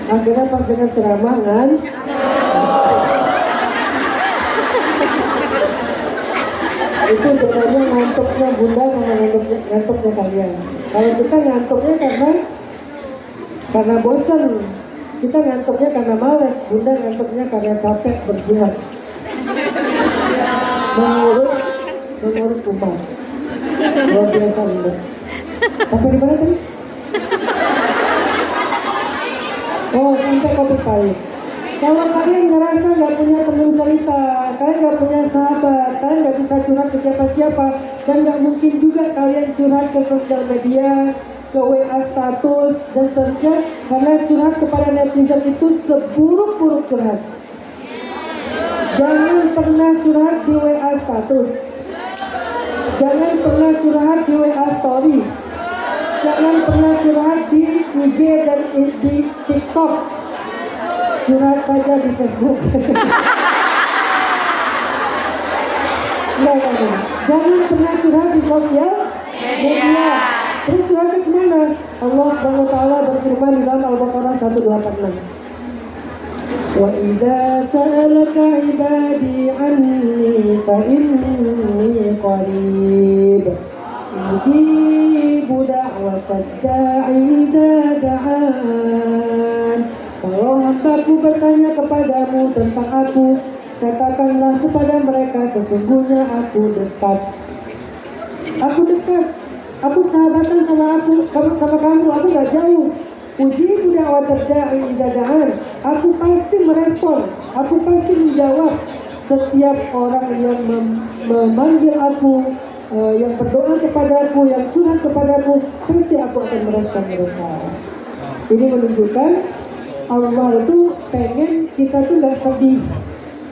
S2: Akhirnya pas dengan ceramah kan, itu sebenarnya ngantuknya bunda sama ngantuknya kalian. Kalau kita ngantuknya karena bosan, kita ngantuknya karena males, bunda ngantuknya karena capek berjihad mengurus umat. Luar biasa bunda. Sampai di mana tadi? Oh, sampai kopi pahit. Kalau kalian ngerasa nggak punya teman cerita, kalian nggak punya sahabat, kalian nggak bisa curhat ke siapa-siapa, dan nggak mungkin juga kalian curhat ke sosial media, ke WA status, dan seterusnya, karena curhat kepada netizen itu seburuk-buruk curhat. Jangan pernah curhat di WA status. Jangan pernah curhat di WA story. Jangan pernah curhat di IG dan di TikTok. Curhat saja di Facebook. Enggak. Jangan pernah curhat di sosial media. Terus curhatnya kemana? Allah Subhanahu wa Ta'ala berfirman di dalam Al-Baqarah 186. Wa idza sa'alaka 'ibadi 'anni fa inni qarib. Ujibu da'watad da'i idza da'an. Kalau hambaku bertanya kepadamu tentang aku, katakanlah kepada mereka, sesungguhnya aku dekat. Aku dekat. Aku sahabatan sama kamu, aku gak jauh. Ujibu da'watad da'i idza da'an. Aku pasti merespon, aku pasti menjawab setiap orang yang memanggil aku, yang berdoa kepadaku, yang curhat kepadaku, pasti aku akan merespon mereka. Ini menunjukkan Allah itu pengen kita tuh gak sedih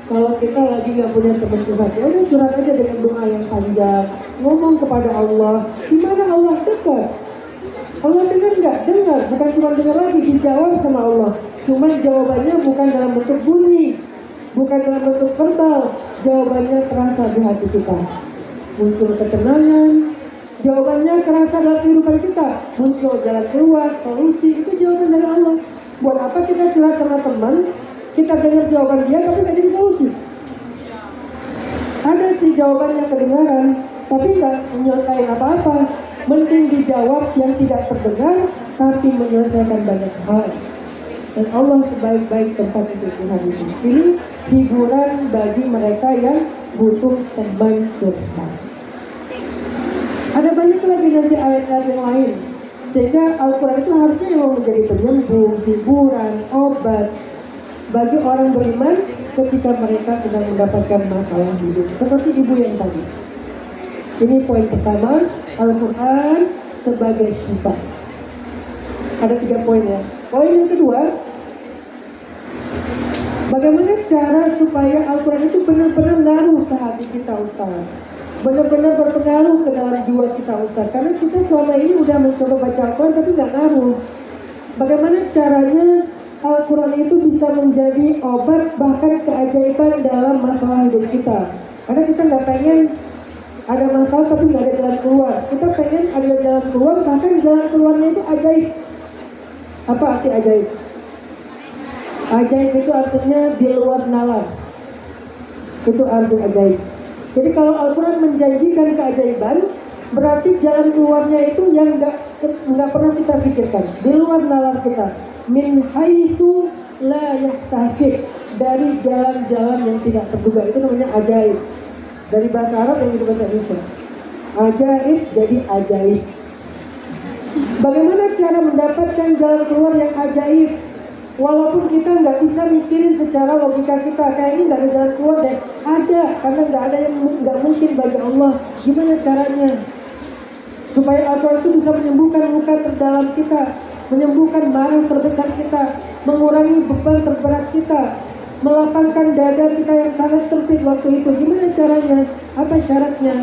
S2: kalau kita lagi gak punya teman curhat. Ya udah curhat aja dengan doa yang panjang, ngomong kepada Allah. Gimana Allah dekat? Allah dengar nggak? Dengar, bukan cuma dengar lagi, dijawab sama Allah. Cuma jawabannya bukan dalam bentuk bunyi, bukan dalam bentuk verbal. Jawabannya terasa di hati kita. Muncul ketenangan. Jawabannya terasa dalam kehidupan kita. Muncul jalan keluar, solusi. Itu jawaban dari Allah. Buat apa kita curhat sama teman, kita dengar jawaban dia tapi nggak jadi solusi? Ada sih jawaban yang kedengaran, tapi nggak menyelesaikan apa-apa. Mending dijawab yang tidak terdengar, tapi menyelesaikan banyak hal. Dan Allah sebaik-baik tempat untuk Tuhan itu. Ini hiburan bagi mereka yang butuh teman curhat. Ada banyak lagi nanti ayat-ayat yang lain. Sehingga Al-Quran itu harusnya memang menjadi penyembuh, hiburan, obat bagi orang beriman ketika mereka sedang mendapatkan masalah hidup. Seperti ibu yang tadi. Ini poin pertama, Al-Quran sebagai syifa. Ada 3 poin ya. Poin yang kedua, bagaimana cara supaya Al-Quran itu benar-benar ngaruh ke hati kita, Ustaz? Benar-benar berpengaruh ke dalam jiwa kita, Ustaz. Karena kita selama ini udah mencoba baca Al-Quran tapi nggak ngaruh. Bagaimana caranya Al-Quran itu bisa menjadi obat bahkan keajaiban dalam masalah hidup kita? Karena kita nggak pengen ada masalah tapi nggak ada jalan keluar. Kita pengen ada jalan keluar, bahkan jalan keluarnya itu ajaib. Apa arti ajaib? Ajaib itu artinya di luar nalar. Itu arti ajaib. Jadi kalau Al-Quran menjanjikan keajaiban, berarti jalan keluarnya itu yang nggak pernah kita pikirkan. Di luar nalar kita. Min haitsu la yahtasib. Dari jalan-jalan yang tidak terduga. Itu namanya ajaib. Dari bahasa Arab yang itu bahasa Indonesia. Ajaib jadi ajaib. Bagaimana cara mendapatkan jalan keluar yang ajaib? Walaupun kita nggak bisa mikirin secara logika kita, kayak ini nggak ada jalan keluar deh. Ada, karena nggak ada yang nggak mungkin bagi Allah. Gimana caranya? Supaya Al-Quran itu bisa menyembuhkan luka terdalam kita, menyembuhkan marah terbesar kita, mengurangi beban terberat kita, melapangkan dada kita yang sangat sempit waktu itu. Gimana caranya? Apa syaratnya?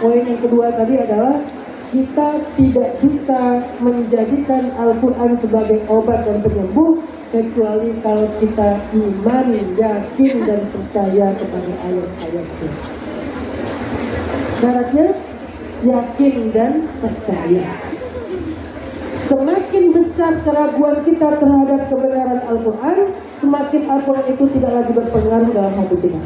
S2: Poin yang kedua tadi adalah kita tidak bisa menjadikan Al-Quran sebagai obat dan penyembuh kecuali kalau kita iman, yakin dan percaya kepada ayat-ayatnya. Syaratnya yakin dan percaya. Semakin besar keraguan kita terhadap kebenaran Al-Quran, semakin Al-Quran itu tidak lagi berpengaruh dalam hati kita.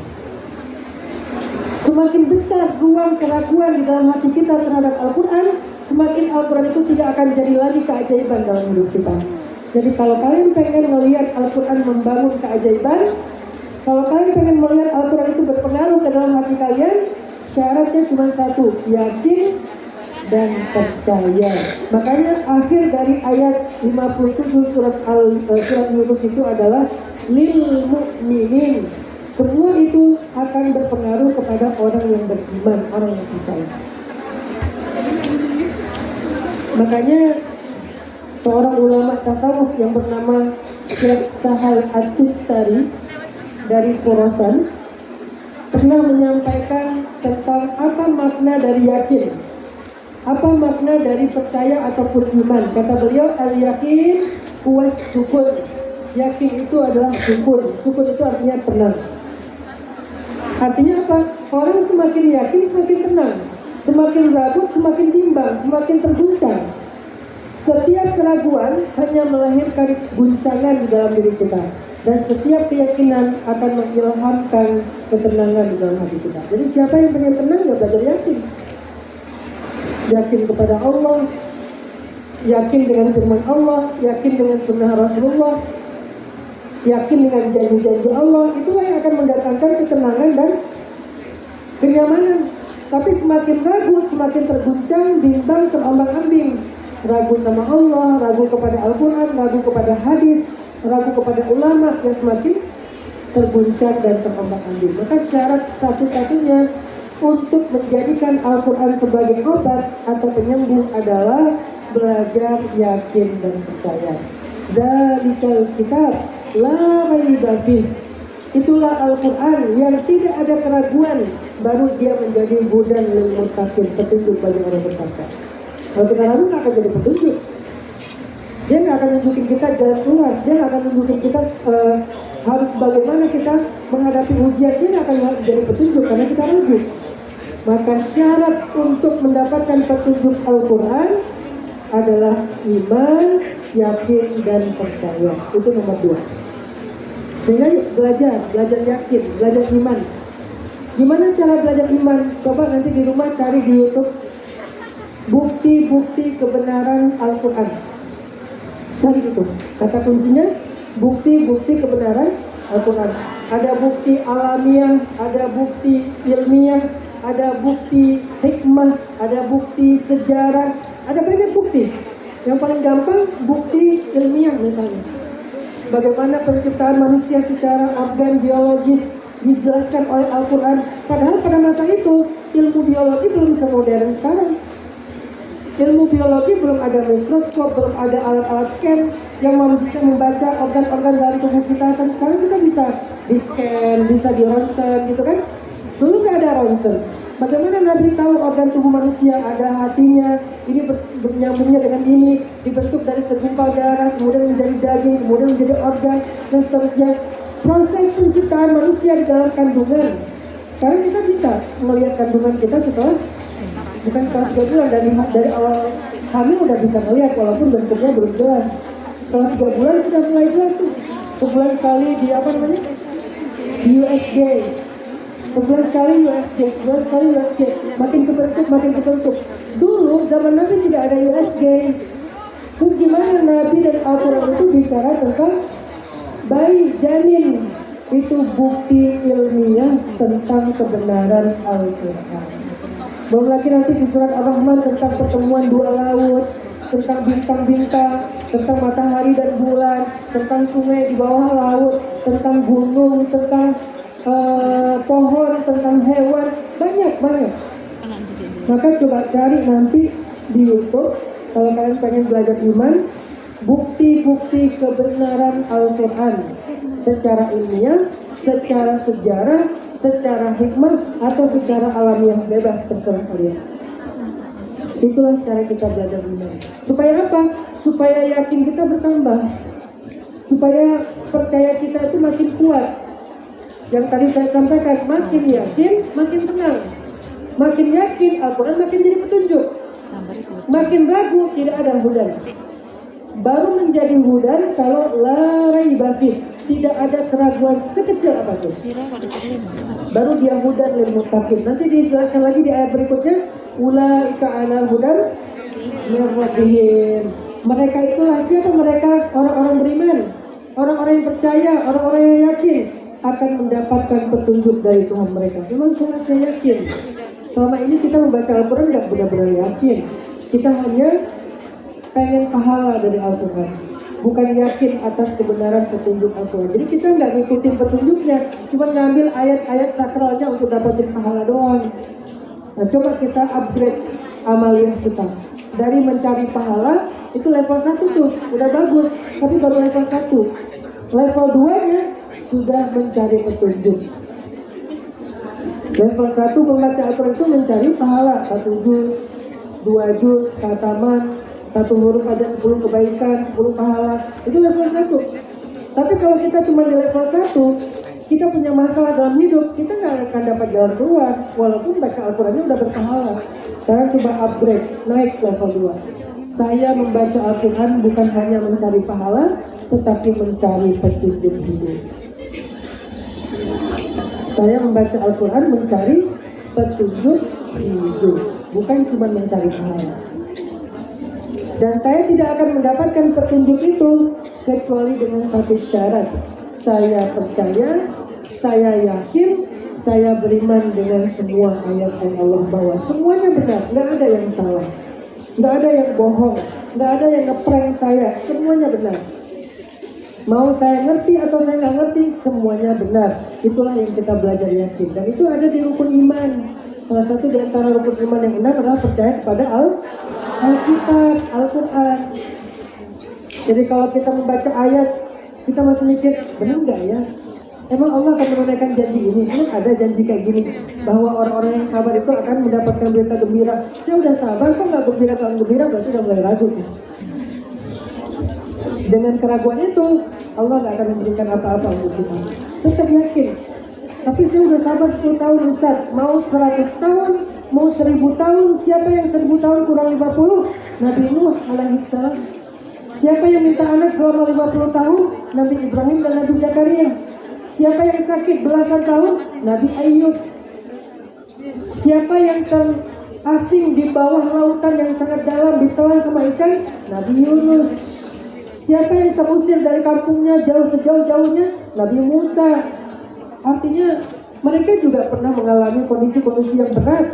S2: Semakin besar ruang keraguan di dalam hati kita terhadap Al-Quran, semakin Al-Quran itu tidak akan jadi lagi keajaiban dalam hidup kita. Jadi kalau kalian pengen melihat Al-Quran membangun keajaiban, kalau kalian pengen melihat Al-Quran itu berpengaruh ke dalam hati kalian, syaratnya cuma satu, yakin dan percaya. Makanya akhir dari ayat 57 surat Yunus itu adalah lil mu'minin. Semua itu akan berpengaruh kepada orang yang beriman, orang yang percaya. Makanya seorang ulama tasawuf yang bernama Syekh Sahal At-Tustari dari Khorasan pernah menyampaikan tentang apa makna dari yakin, apa makna dari percaya ataupun iman. Kata beliau, al-yakin huwas sukun. Yakin itu adalah sukun. Sukun itu artinya tenang. Artinya apa? Orang semakin yakin semakin tenang, semakin ragu semakin bimbang, semakin terguncang. Setiap keraguan hanya melahirkan guncangan di dalam diri kita, dan setiap keyakinan akan mengilhamkan ketenangan di dalam hati kita. Jadi siapa yang pengen tenang ya belajar yakin. Yakin kepada Allah, yakin dengan firman Allah, yakin dengan sunnah Rasulullah, yakin dengan janji-janji Allah. Itulah yang akan mendatangkan ketenangan dan kenyamanan. Tapi semakin ragu, semakin terguncang, bimbang, terombang-ambing. Ragu sama Allah, ragu kepada Al-Quran, ragu kepada hadis, ragu kepada ulama, yang semakin terguncang dan terombang-ambing. Maka syarat satu-satunya untuk menjadikan Al-Quran sebagai obat atau penyembuh adalah belajar yakin dan percaya. Dzalikal kitab la raiba fih. Itulah Al-Quran yang tidak ada keraguan, baru dia menjadi hudan lil muttaqin, petunjuk bagi orang bertakwa. Kalau kita ragu nggak akan jadi petunjuk. Dia nggak akan nunjukin kita jalan keluar. Dia nggak akan nunjukin kita harus bagaimana kita menghadapi ujian. Dia nggak akan jadi petunjuk karena kita ragu. Maka syarat untuk mendapatkan petunjuk Al-Quran adalah iman, yakin, dan percaya. Itu nomor 2. Sehingga yuk belajar yakin, belajar iman. Gimana cara belajar iman? Coba nanti di rumah cari di YouTube bukti-bukti kebenaran Al-Quran. Cari itu. Kata kuncinya bukti-bukti kebenaran Al-Quran. Ada bukti alamiah, ada bukti ilmiah, ada bukti hikmah, ada bukti sejarah, ada banyak bukti. Yang paling gampang bukti ilmiah misalnya. Bagaimana penciptaan manusia secara organ biologis dijelaskan oleh Al-Quran. Padahal pada masa itu ilmu biologi belum semodern sekarang. Ilmu biologi belum ada mikroskop, belum ada alat-alat scan yang bisa membaca organ-organ dalam tubuh kita. Kan sekarang kita bisa di-scan, bisa di-ronsen gitu kan. Dulu nggak ada ronsen. Bagaimana Nabi tahu organ tubuh manusia, ada hatinya, ini bernyambungnya dengan ini, dibentuk dari segumpal darah, kemudian menjadi daging, kemudian menjadi organ, dan seterusnya. Proses penciptaan manusia di dalam kandungan. Sekarang kita bisa melihat kandungan kita setelah bukan setelah 3 bulan, dari awal hamil udah bisa melihat walaupun bentuknya belum jelas. Setelah 3 bulan sudah mulai jelas tuh. Sebulan sekali di apa namanya? Di USG. Sebulan sekali USG, makin kebentuk. Dulu zaman Nabi tidak ada USG. Terus gimana Nabi dan Al-Quran itu bicara tentang bayi janin? Itu bukti ilmiah tentang kebenaran Al-Quran. Belum lagi nanti di surat Ar-Rahman tentang pertemuan 2 laut, tentang bintang-bintang, tentang matahari dan bulan, tentang sungai di bawah laut, tentang gunung, tentang pohon, tentang hewan, banyak. Maka coba cari nanti di YouTube kalau kalian pengen belajar iman, bukti-bukti kebenaran Al-Quran secara ilmiah, secara sejarah, secara hikmah, atau secara alamiah, bebas terserah kalian. Itulah cara kita belajar iman. Supaya apa? Supaya yakin kita bertambah, supaya percaya kita itu makin kuat. Yang tadi saya sampaikan, makin yakin, makin tenang. Makin yakin, Al-Quran makin jadi petunjuk. Makin ragu, tidak ada hudan. baru menjadi hudan kalau la raiba fih, tidak ada keraguan sekecil apapun. Baru dia hudan lil muttaqin. Nanti dijelaskan lagi di ayat berikutnya, ulaika ala hudan min rabbihim. Mereka itulah siapa mereka? Orang-orang beriman, orang-orang yang percaya, orang-orang yang yakin akan mendapatkan petunjuk dari Tuhan mereka. Memang saya yakin. Selama ini kita membaca Al-Quran nggak benar-benar yakin. Kita hanya pengen pahala dari Al-Quran, bukan yakin atas kebenaran petunjuk Al-Quran. Jadi kita nggak ngikutin petunjuknya, cuma ngambil ayat-ayat sakralnya untuk dapetin pahala doang. Nah, coba kita upgrade amaliyah kita. Dari mencari pahala, itu level 1 tuh, udah bagus, tapi baru level 1. Level 2-nya sudah mencari petunjuk. Level 1 membaca Al-Quran itu mencari pahala, 1 juz, 2 juz, khataman, 1 huruf ada 10 kebaikan, 10 pahala. Itu level 1. Tapi kalau kita cuma di level 1, kita punya masalah dalam hidup, kita nggak akan dapat jalan keluar. Walaupun baca Al-Qurannya udah berpahala. Sekarang coba upgrade, naik level 2. Saya membaca Al-Quran bukan hanya mencari pahala, tetapi mencari petunjuk hidup. Saya membaca Al-Quran mencari petunjuk hidup, bukan cuma mencari pahala. Dan saya tidak akan mendapatkan petunjuk itu kecuali dengan satu syarat. Saya percaya, saya yakin, saya beriman dengan semua ayat yang Allah bawa. Semuanya benar, nggak ada yang salah, nggak ada yang bohong, nggak ada yang ngeprank saya. Semuanya benar. Mau saya ngerti atau saya nggak ngerti, semuanya benar. Itulah yang kita belajar yakin. Dan itu ada di rukun iman. Salah satu di antara rukun iman yang benar adalah percaya kepada Alkitab, Al-Quran. Jadi kalau kita membaca ayat, kita masih mikir, benar nggak ya? Emang Allah akan menunaikan janji ini? Emang ada janji kayak gini? Bahwa orang-orang yang sabar itu akan mendapatkan berita gembira. Saya udah sabar, kok nggak gembira? Kalau gembira berarti udah mulai ragu. Dengan keraguan itu, Allah nggak akan memberikan apa-apa untuk kita. Tetap yakin. Tapi saya udah sabar 10 tahun Ustaz. Mau 100 tahun, mau 1000 tahun. Siapa yang 1000 tahun kurang 50? Nabi Nuh alaihissalam. Siapa yang minta anak selama 50 tahun? Nabi Ibrahim dan Nabi Zakaria. Siapa yang sakit belasan tahun? Nabi Ayub. Siapa yang terasing di bawah lautan yang sangat dalam ditelan sama ikan? Nabi Yunus. Siapa yang terusir dari kampungnya jauh sejauh-jauhnya? Nabi Musa. Artinya mereka juga pernah mengalami kondisi-kondisi yang berat,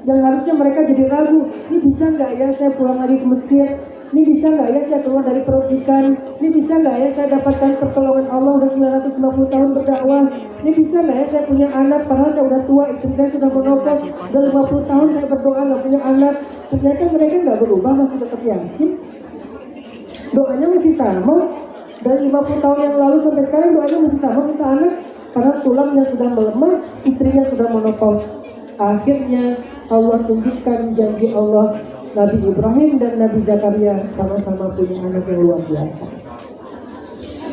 S2: yang harusnya mereka jadi ragu. Ini bisa nggak ya saya pulang lagi ke Mesir? Ini bisa nggak ya saya keluar dari perut ikan? Ini bisa nggak ya saya dapatkan pertolongan Allah udah 950 tahun berdakwah? Ini bisa nggak ya saya punya anak padahal saya udah tua, istri saya sudah menopang, udah 50 tahun saya berdoa nggak punya anak. Ternyata mereka nggak berubah, masih tetap yakin. Doanya masih sama. Dari 50 tahun yang lalu sampai sekarang doanya masih sama, minta anak. Karena tulangnya sudah melemah, istrinya sudah menopang. Akhirnya Allah tunjukkan janji Allah. Nabi Ibrahim dan Nabi Zakaria sama-sama punya anak yang luar biasa.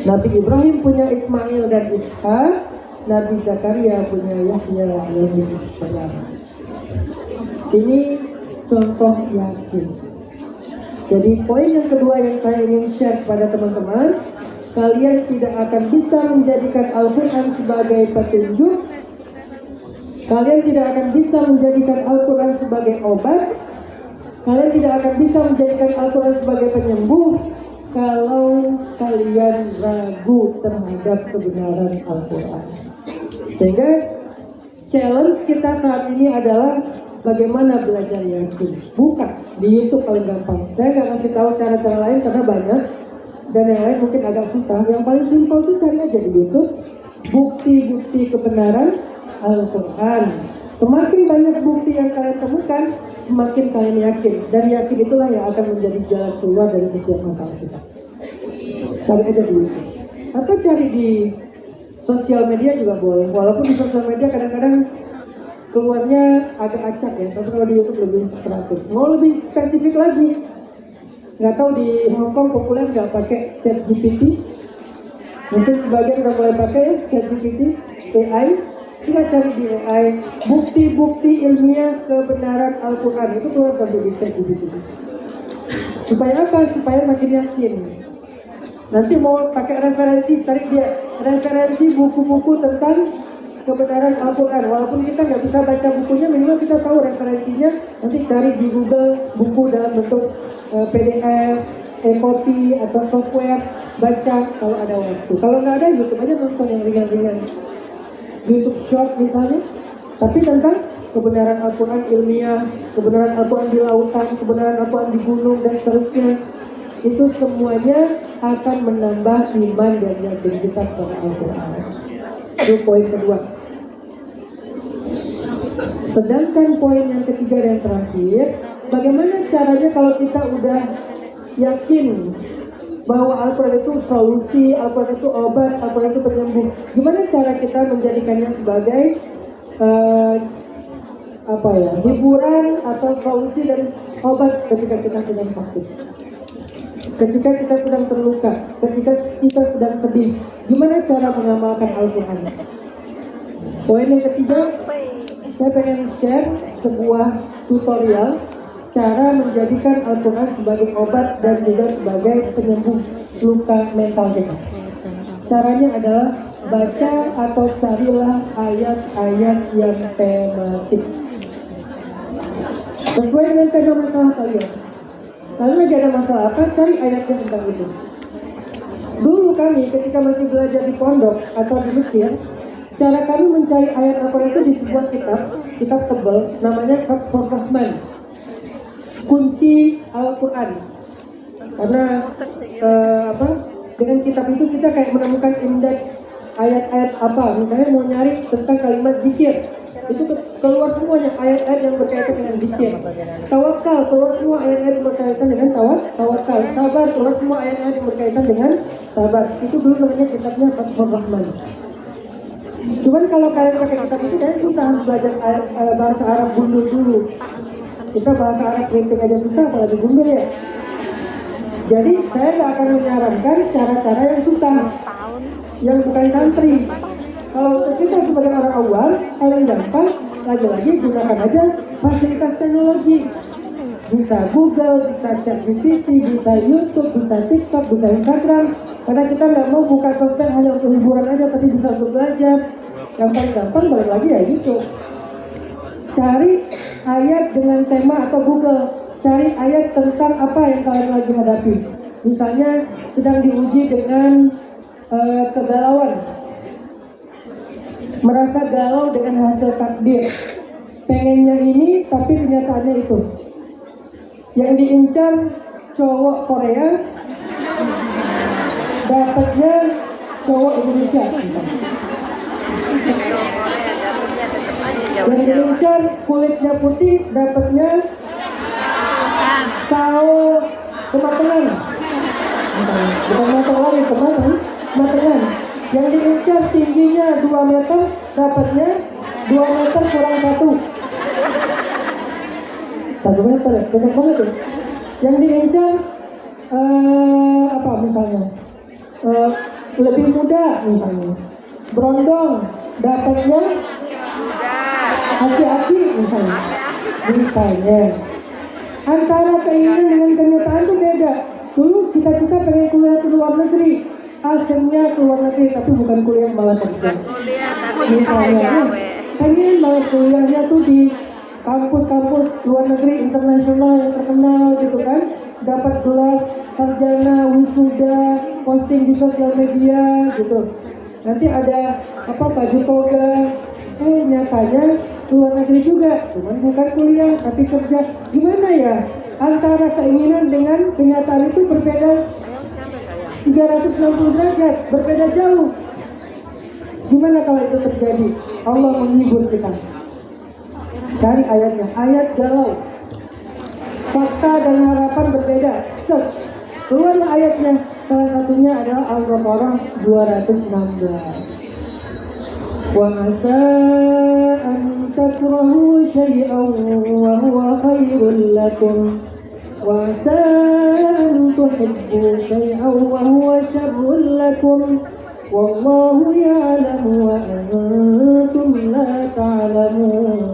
S2: Nabi Ibrahim punya Ismail dan Ishak, Nabi Zakaria punya Yahya alaihissalam. Ini contoh yakin. Jadi poin yang kedua yang saya ingin share kepada teman-teman, kalian tidak akan bisa menjadikan Al-Quran sebagai petunjuk. Kalian tidak akan bisa menjadikan Al-Quran sebagai obat. Kalian tidak akan bisa menjadikan Al-Quran sebagai penyembuh kalau kalian ragu terhadap kebenaran Al-Quran. Sehingga challenge kita saat ini adalah bagaimana belajar yakin. Bukan di YouTube paling gampang. Saya nggak kasih tahu cara-cara lain karena banyak. Dan yang lain mungkin agak susah. Yang paling simpel itu cari aja di YouTube bukti-bukti kebenaran Al-Quran. Semakin banyak bukti yang kalian temukan, semakin kalian yakin. Dan yakin itulah yang akan menjadi jalan keluar dari setiap masalah kita. Cari aja di YouTube. Atau cari di sosial media juga boleh. Walaupun di sosial media kadang-kadang keluarnya agak acak ya. Tapi kalau di YouTube lebih teratur. Mau lebih spesifik lagi, nggak tahu di Hong Kong populer nggak pakai ChatGPT. Mungkin sebagian udah mulai pakai ChatGPT, AI. Kita cari di AI bukti-bukti ilmiah kebenaran Al-Quran itu keluar dari ChatGPT. Supaya apa? Supaya makin yakin. Nanti mau pakai referensi, cari dia referensi buku-buku tentang kebenaran Al-Quran. Walaupun kita nggak bisa baca bukunya, minimal kita tahu referensinya. Nanti cari di Google buku dalam bentuk PDF, e-copy atau software, baca kalau ada waktu. Kalau nggak ada, YouTube aja nonton yang ringan-ringan. YouTube Short misalnya, tapi tentang kebenaran Al-Quran ilmiah, kebenaran Al-Quran di lautan, kebenaran Al-Quran di gunung, dan seterusnya. Itu semuanya akan menambah iman dan yakin kita kepada Al-Quran. Itu poin kedua. Sedangkan poin yang ketiga dan terakhir, bagaimana caranya kalau kita udah yakin bahwa Al-Quran itu solusi, Al-Quran itu obat, Al-Quran itu penyembuh. Gimana cara kita menjadikannya sebagai hiburan atau solusi dan obat ketika kita sedang sakit, ketika kita sedang terluka, ketika kita sedang sedih? Gimana cara mengamalkan Al-Quran? Poin yang ketiga, saya pengen share sebuah tutorial cara menjadikan Al-Quran sebagai obat dan juga sebagai penyembuh luka mental kita. Caranya adalah baca atau carilah ayat-ayat yang tematik sesuai dengan tema masalah kalian. Kalau lagi ada masalah apa, cari ayatnya tentang itu. Dulu kami ketika masih belajar di pondok atau di Mesir, cara kami mencari ayat Al-Quran itu di sebuah kitab tebal namanya Fathur Rahman, kunci Al-Quran. Karena dengan kitab itu kita kayak menemukan indeks ayat-ayat apa. Misalnya mau nyari tentang kalimat zikir, itu keluar semuanya ayat-ayat yang berkaitan dengan zikir. Tawakal, keluar semua ayat-ayat yang berkaitan dengan tawakal. Sabar, keluar semua ayat-ayat yang berkaitan dengan sabar. Itu dulu namanya kitabnya Fathur Rahman. Cuman kalau kalian pakai kitab itu, kalian susah belajar bahasa Arab gundul dulu. Kita bahasa Arab kritik aja susah, apalagi gundul ya. Jadi saya nggak akan menyarankan cara-cara yang susah, yang bukan santri. Kalau untuk kita sebagai orang awam, paling gampang, lagi-lagi gunakan aja fasilitas teknologi. Bisa Google, bisa ChatGPT, bisa YouTube, bisa TikTok, bisa Instagram. Karena kita nggak mau buka sosmed hanya untuk hiburan aja, tapi bisa untuk belajar. Yang paling gampang balik lagi ya YouTube. Cari ayat dengan tema atau Google, cari ayat tentang apa yang kalian lagi hadapi. Misalnya sedang diuji dengan kegalauan, merasa galau dengan hasil takdir, pengennya ini tapi kenyataannya itu. Yang diincar cowok Korea, dapatnya cowok Indonesia. Yang diincar kulitnya putih, dapatnya sawo kematangan. Bukan matang lagi, kematangan. Yang diincar tingginya 2 meter, dapatnya 2 meter kurang 1 meter, banyak banget ya. Yang diincar misalnya lebih muda misalnya, berondong, dapatnya aki-aki misalnya. Antara keinginan dengan kenyataan itu beda. Dulu kita pengen kuliah ke luar negeri, akhirnya ke luar negeri tapi bukan kuliah malah kerja. Misalnya pengen banget kuliahnya tuh di kampus-kampus luar negeri internasional yang terkenal gitu kan, dapat gelar sarjana, wisuda, posting di sosial media gitu. Nanti ada baju toga, nyatanya luar negeri juga, cuman bukan kuliah tapi kerja. Gimana ya, antara keinginan dengan kenyataan itu berbeda 360 derajat, berbeda jauh. Gimana kalau itu terjadi? Allah menghibur kita. Cari ayatnya, ayat galau, fakta dan harapan berbeda. Keluarlah ayatnya. Salah satunya adalah Al-Baqarah 216. وَعَسَىٰ أَن تَكْرَهُوا شَيْئًا وَهُوَ خَيْرٌ لَكُمْ وَعَسَىٰ أَن تُحِبُّوا شَيْئًا وَهُوَ شَرٌّ لَكُمْ وَاللَّهُ يَعْلَمُ وَأَنتُمْ لَا تَعْلَمُونَ.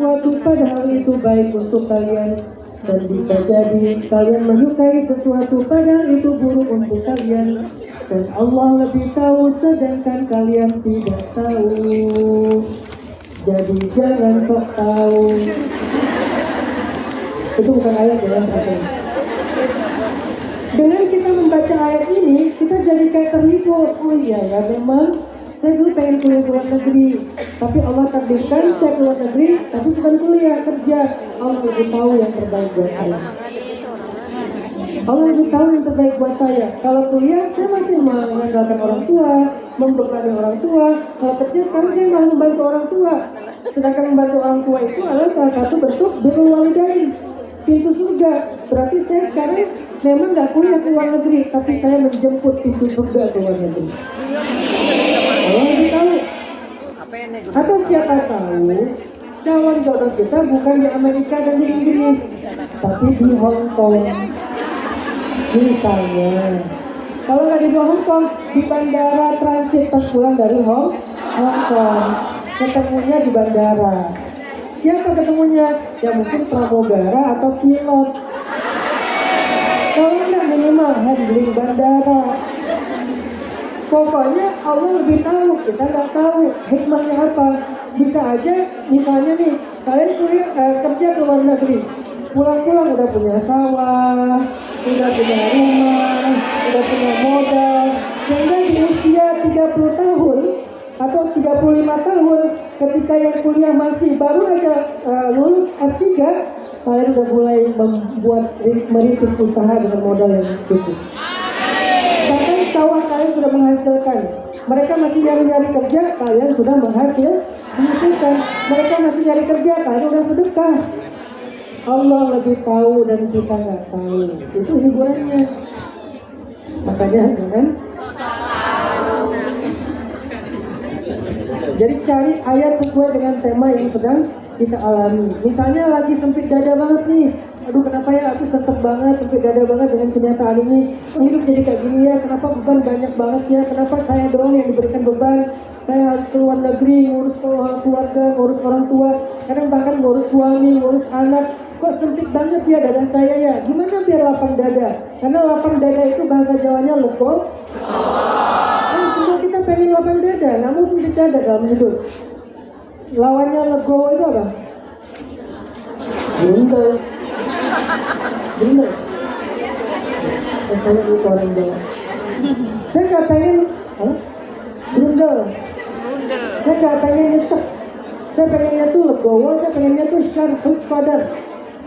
S2: sesuatu padahal itu baik untuk kalian, dan bisa jadi kalian menyukai sesuatu padahal itu buruk untuk kalian, dan Allah lebih tahu sedangkan kalian tidak tahu. Jadi jangan sok tahu. Itu bukan ayat ya, dengan kita membaca ayat ini, kita jadi kayak terhibur. Oh iya ya, memang saya dulu pengen kuliah di luar negeri, tapi Allah takdirkan saya keluar negeri, tapi bukan kuliah, kerja. Allah lebih tahu yang terbaik buat saya. Allah lebih tahu yang terbaik buat saya. Kalau kuliah, saya masih mengandalkan orang tua, membebani orang tua. Kalau kerja, sekarang saya malah membantu orang tua. Sedangkan membantu orang tua itu adalah salah satu bentuk birrul walidain, pintu surga. Berarti saya sekarang memang nggak kuliah ke luar negeri, tapi saya menjemput pintu surga ke luar negeri. Allah lebih tahu. Atau siapa tahu calon jodoh kita bukan di Amerika dan di Inggris, tapi di Hong Kong. Misalnya, kalau nggak di Hong Kong, di bandara transit pas pulang dari Hong Kong, ketemunya di bandara. Siapa ketemunya? Ya mungkin pramugara atau pilot. Kalau nggak minimal handling bandara. Pokoknya Allah lebih tahu, kita nggak tahu hikmahnya apa. Bisa aja, misalnya nih, kalian kuliah kerja ke luar negeri, pulang-pulang udah punya sawah, udah punya rumah, udah punya modal, sehingga di usia 30 tahun atau 35 tahun, ketika yang kuliah masih baru aja lulus S3, kalian udah mulai merintis usaha dengan modal yang cukup. Bahkan sawah kalian sudah menghasilkan. Mereka masih nyari-nyari kerja, kalian sudah menghasilkan. Mereka masih nyari kerja, kalian udah sedekah. Allah lebih tahu dan kita nggak tahu. Itu hiburannya. Makanya jangan. Jadi cari ayat sesuai dengan tema yang sedang kita alami. Misalnya lagi sempit dada banget nih. Aduh kenapa ya aku sesek banget, sempit dada banget dengan kenyataan ini. Hidup jadi kayak gini ya, kenapa beban banyak banget ya, kenapa saya doang yang diberikan beban. Saya harus keluar negeri, ngurus keluarga, ngurus orang tua, kadang bahkan ngurus suami, ngurus anak. Kok sempit banget ya dada saya ya? Gimana biar lapang dada? Karena lapang dada itu bahasa Jawanya lego. Semua kita pengen lapang dada, namun sempit dada dalam hidup. Lawannya legowo itu apa? Grundel. Grundel. Saya itu orang Jawa. Saya nggak pengen, grundel. Saya nggak pengen nyesek. Saya pengennya tuh legowo, saya pengennya tuh syarhus sadar.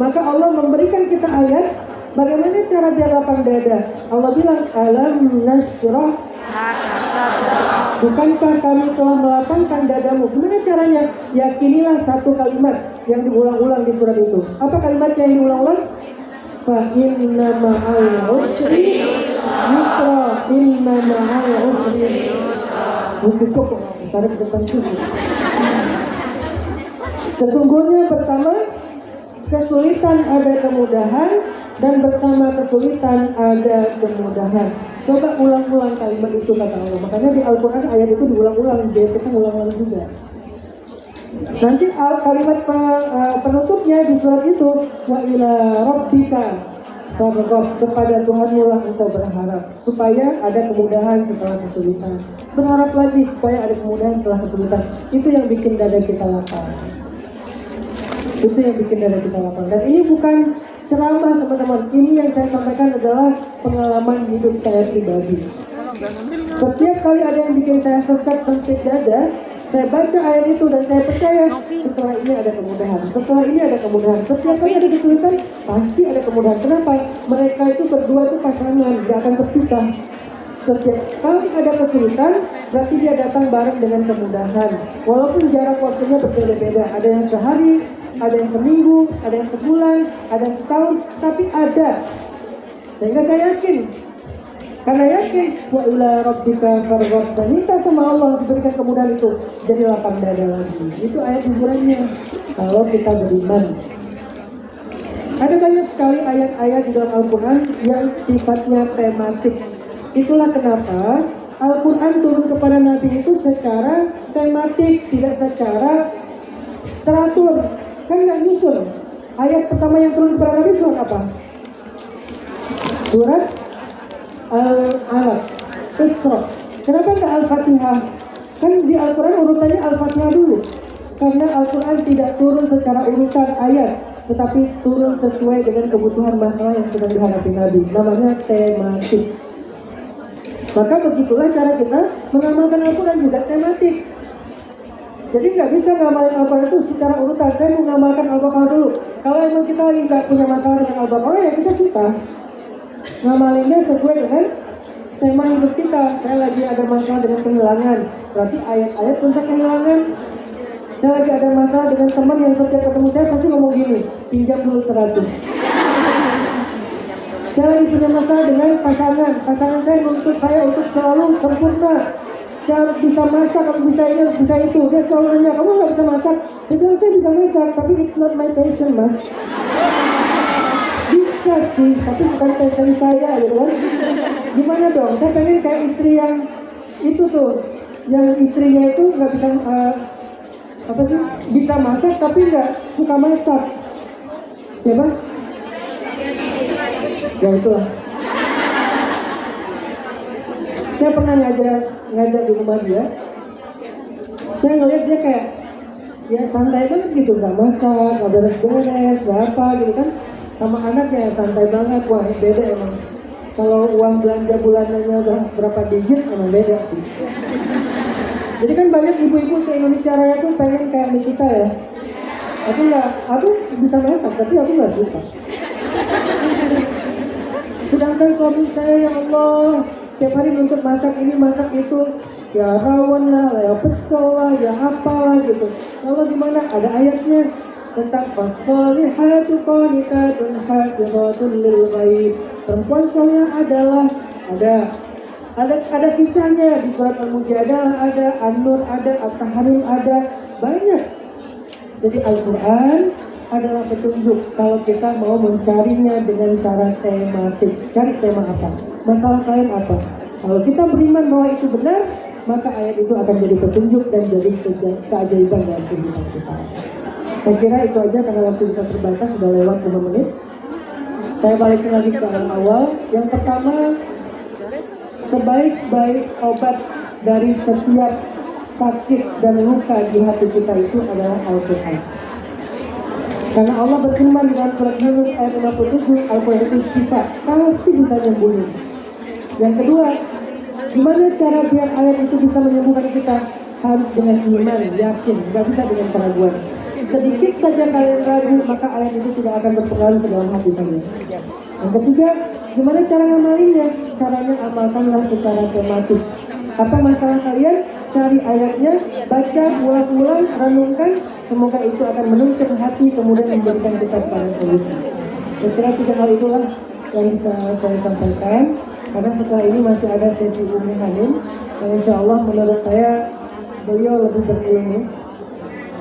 S2: Maka Allah memberikan kita ayat bagaimana cara biar lapang dada. Allah bilang, alam nasyrah. Bukankah kami telah melapangkan dadamu? Gimana caranya? Yakinilah satu kalimat yang diulang-ulang di surat itu. Apa kalimatnya yang diulang-ulang? Fa inna ma'al usri yusra. Inna ma'al usri yusra. Tarik depan sini. Sesungguhnya pertama, kesulitan ada kemudahan, dan bersama kesulitan ada kemudahan. Coba ulang-ulang kalimat itu kata Allah. Makanya di Al-Quran ayat itu diulang-ulang, biar kita ulang-ulang juga. Nanti kalimat penutupnya di surat itu, wa ila rabbika farghab, kepada Tuhanmu lah engkau berharap, supaya ada kemudahan setelah kesulitan. Berharap lagi supaya ada kemudahan setelah kesulitan. Itu yang bikin dada kita lapang. Itu yang bikin dada kita lapang. Dan ini bukan ceramah teman-teman, ini yang saya sampaikan adalah pengalaman hidup saya pribadi. Setiap kali ada yang bikin saya sempit dada, saya baca ayat itu dan saya percaya setelah ini ada kemudahan, setelah ini ada kemudahan. Setiap kali ada kesulitan, pasti ada kemudahan. Kenapa? Mereka itu berdua itu pasangan, tidak akan terpisah. Setiap kali ada kesulitan, berarti dia datang bareng dengan kemudahan. Walaupun jarak waktunya berbeda-beda, ada yang sehari, ada yang seminggu, ada yang sebulan, ada yang setahun, tapi ada. Sehingga saya yakin, karena yakin, wa ila rabbika farghab, dan minta sama Allah diberikan kemudahan itu, jadi lapang dada lagi. Itu ayat hiburannya, kalau kita beriman. Ada banyak sekali ayat-ayat di dalam Al-Quran yang sifatnya tematik. Itulah kenapa Al-Quran turun kepada Nabi itu secara tematik, tidak secara teratur. kan nggak nyusun. Ayat pertama yang turun kepada Nabi surat apa? Surat Al-Alaq, Iqra. Kenapa nggak Al-Fatihah? Kan di Al-Quran urutannya Al-Fatihah dulu. Karena Al-Quran tidak turun secara urutan ayat, tetapi turun sesuai dengan kebutuhan masalah yang sedang dihadapi Nabi. Namanya tematik. Maka begitulah cara kita mengamalkan Al-Quran, juga tematik. Jadi nggak bisa ngamalin Al-Quran itu secara urutan. Saya mau ngamalkan Al-Baqarah dulu. Kalau emang kita lagi nggak punya masalah dengan Al-Baqarah, ya kita suka ngamalinnya sesuai dengan tema hidup kita. Saya lagi ada masalah dengan kehilangan, berarti ayat-ayat tentang kehilangan. Saya lagi ada masalah dengan teman yang setiap ketemu saya pasti ngomong gini, pinjam dulu 100. Saya lagi punya masalah dengan pasangan saya nuntut saya untuk selalu sempurna. Saya harus bisa masak, harus bisa ini, harus bisa itu. Dia selalu nanya, kamu nggak bisa masak? Dia bilang, saya bisa masak, tapi it's not my passion, mas. Bisa sih, tapi bukan passion saya, gitu kan. Gimana dong? Saya pengen kayak istri yang itu tuh, yang istrinya itu nggak bisa bisa masak tapi nggak suka masak. Siapa? Ya itulah. Saya pernah ngajak di rumah dia. Saya ngeliat dia kayak ya santai banget gitu, nggak masak, nggak beres-beres, nggak apa gitu kan. Sama anaknya santai banget. Wah beda emang. Kalau uang belanja bulanannya udah berapa digit emang beda sih. Jadi kan banyak ibu-ibu se Indonesia Raya tuh pengen kayak Nikita ya. Aku bisa masak tapi aku nggak suka. Sedangkan suami saya, ya Allah, setiap hari nuntut masak ini masak itu, ya rawon lah, ya pecel lah, ya apalah gitu. Lalu gimana? Ada ayatnya tentang fasolihatu qanitatun hafizatun lil ghaib. Perempuan soleh adalah ada kisahnya di surat Al-Mujadalah, ada An-Nur, ada At-Tahrim, ada banyak. Jadi Al-Quran adalah petunjuk kalau kita mau mencarinya dengan cara tematik. Cari tema apa? Masalah kalian apa? Kalau kita beriman bahwa itu benar, maka ayat itu akan jadi petunjuk dan jadi keajaiban dalam kehidupan kita. Saya kira itu aja karena waktu kita terbatas, sudah lewat 5 menit. Saya balikin lagi ke awal. Yang pertama, sebaik-baik obat dari setiap sakit dan luka di hati kita itu adalah Al-Quran. Karena Allah berfirman dalam surat Yunus ayat 57, Al-Quran itu sifat, pasti bisa nyembuhin. Yang kedua, gimana cara biar ayat itu bisa menyembuhkan kita? Harus dengan iman, yakin, nggak bisa dengan keraguan. Sedikit saja kalian ragu, maka ayat itu tidak akan berpengaruh ke dalam hati kalian. Yang ketiga, gimana cara ngamalinnya? Caranya amalkanlah secara tematik. Apa masalah kalian? Cari ayatnya, baca, ulang-ulang, renungkan. Semoga itu akan menuntun hati, kemudian memberikan kita pada solusi. Saya kira 3 hal itulah yang bisa saya sampaikan. Karena setelah ini masih ada sesi Umi Hanim, yang insya Allah menurut saya beliau lebih berilmu.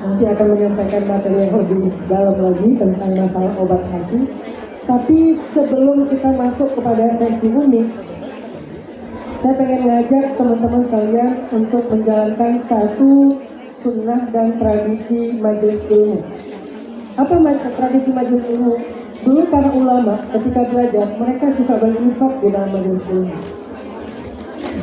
S2: Nanti akan menyampaikan materi yang lebih dalam lagi tentang masalah obat hati. Tapi sebelum kita masuk kepada sesi Umi, saya pengen ngajak teman-teman sekalian untuk menjalankan satu sunnah dan tradisi majelis ilmu. Apa tradisi majelis ilmu? Dulu para ulama ketika belajar, mereka suka berinfak di dalam majelis ilmu.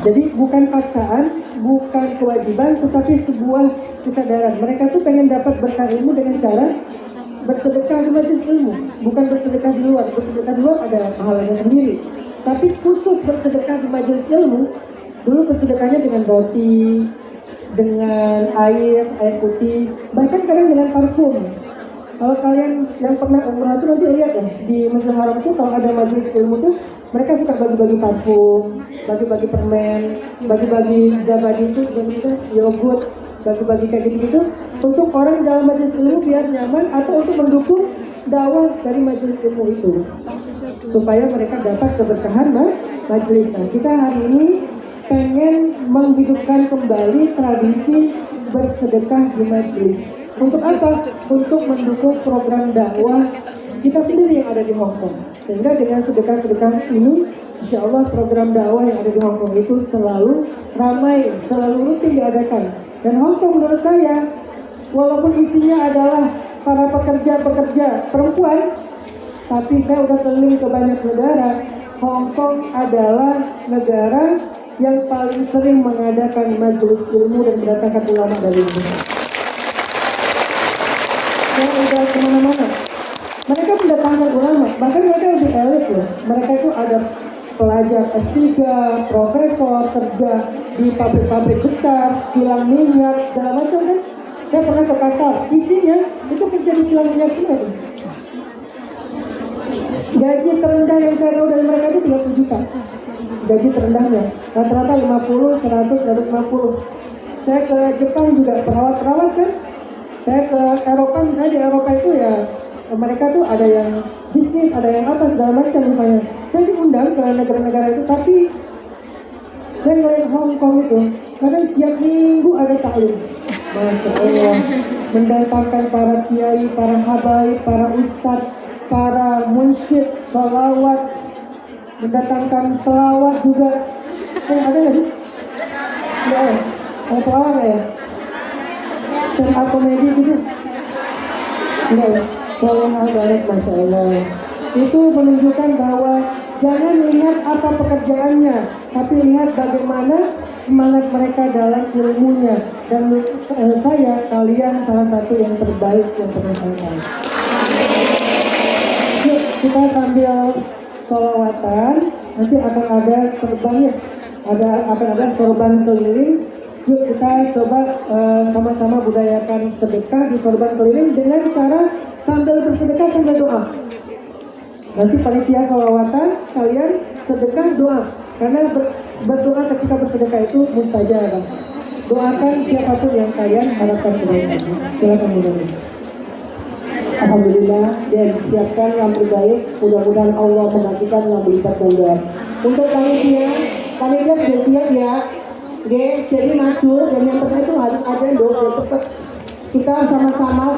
S2: Jadi bukan paksaan, bukan kewajiban, tetapi sebuah kesadaran. Mereka tuh pengen dapat berkah ilmu dengan cara bersedekah di majelis ilmu, bukan bersedekah di luar. Bersedekah di luar ada pahalanya sendiri. Tapi khusus bersedekah di majelis ilmu, dulu bersedekahnya dengan roti, dengan air putih, bahkan kadang dengan parfum. Kalau kalian yang pernah umrah itu nanti lihat ya, di Masjidil Haram itu kalau ada majelis ilmu tuh mereka suka bagi-bagi parfum, bagi-bagi permen, bagi-bagi zabadi itu, bagi-bagi yogurt, bagi-bagi kayak gitu-gitu untuk orang dalam majelis ilmu biar nyaman atau untuk mendukung dakwah dari majelis ilmu itu supaya mereka dapat keberkahan majelis. Nah, kita hari ini pengen menghidupkan kembali tradisi bersedekah di majelis. Untuk apa? Untuk mendukung program dakwah kita sendiri yang ada di Hong Kong. Sehingga dengan sedekah-sedekah ini, insya Allah program dakwah yang ada di Hong Kong itu selalu ramai, selalu rutin diadakan. Dan Hong Kong menurut saya, walaupun isinya adalah para pekerja-pekerja perempuan, tapi saya udah keliling ke banyak negara. Hong Kong adalah negara yang paling sering mengadakan majelis ilmu dan mendatangkan ulama dari dunia. Saya udah kemana-mana. Mereka mendatangkan ulama, bahkan mereka lebih elit loh. Mereka itu ada pelajar S3, profesor, kerja di pabrik-pabrik besar, kilang minyak, segala macam kan. Saya pernah ke Qatar, isinya itu kerja di kilang minyak semua. Gaji terendah yang saya tahu dari mereka itu 30 juta. Gaji terendahnya, rata-rata 50, 100, 150. Saya ke Jepang juga perawat-perawat kan. Saya ke Eropa, misalnya di Eropa itu ya mereka tuh ada yang bisnis, ada yang apa segala macam misalnya. Saya diundang ke negara-negara itu, tapi saya ngeliat Hong Kong itu kadang tiap minggu ada taklim. Masya Allah, mendatangkan para kiai, para habaib, para ustadz, para munsyid, salawat, mendatangkan pelawak juga. Ada nggak sih? Nggak ya? Ada pelawak nggak ya? Stand up komedi gitu? Enggak ya? Salam baik, Masya Allah. Itu menunjukkan bahwa jangan lihat apa pekerjaannya, tapi lihat bagaimana semangat mereka dalam ilmunya. Dan saya, kalian salah satu yang terbaik yang pernah saya tahu. Yuk, kita sambil sholawatan, nanti akan ada sorbannya, akan ada sorban keliling. Yuk kita coba sama-sama budayakan sedekah di sorban keliling dengan cara sambil bersedekah sambil doa. Nanti panitia sholawatan, kalian sedekah doa, karena berdoa ketika bersedekah itu mustajab. Doakan siapapun yang kalian harapkan kebaikan. Silakan mulai.
S1: Alhamdulillah, dan disiapkan yang terbaik. Mudah-mudahan Allah membagikan yang berlipat ganda. Untuk panitia sudah siap ya. Oke, jadi maju, dan yang penting itu harus ada doa cepat. Kita sama-sama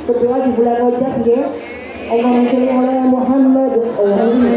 S1: berdoa di bulan Rajab, oke? Allahumma sholli ala Muhammad. Allahumma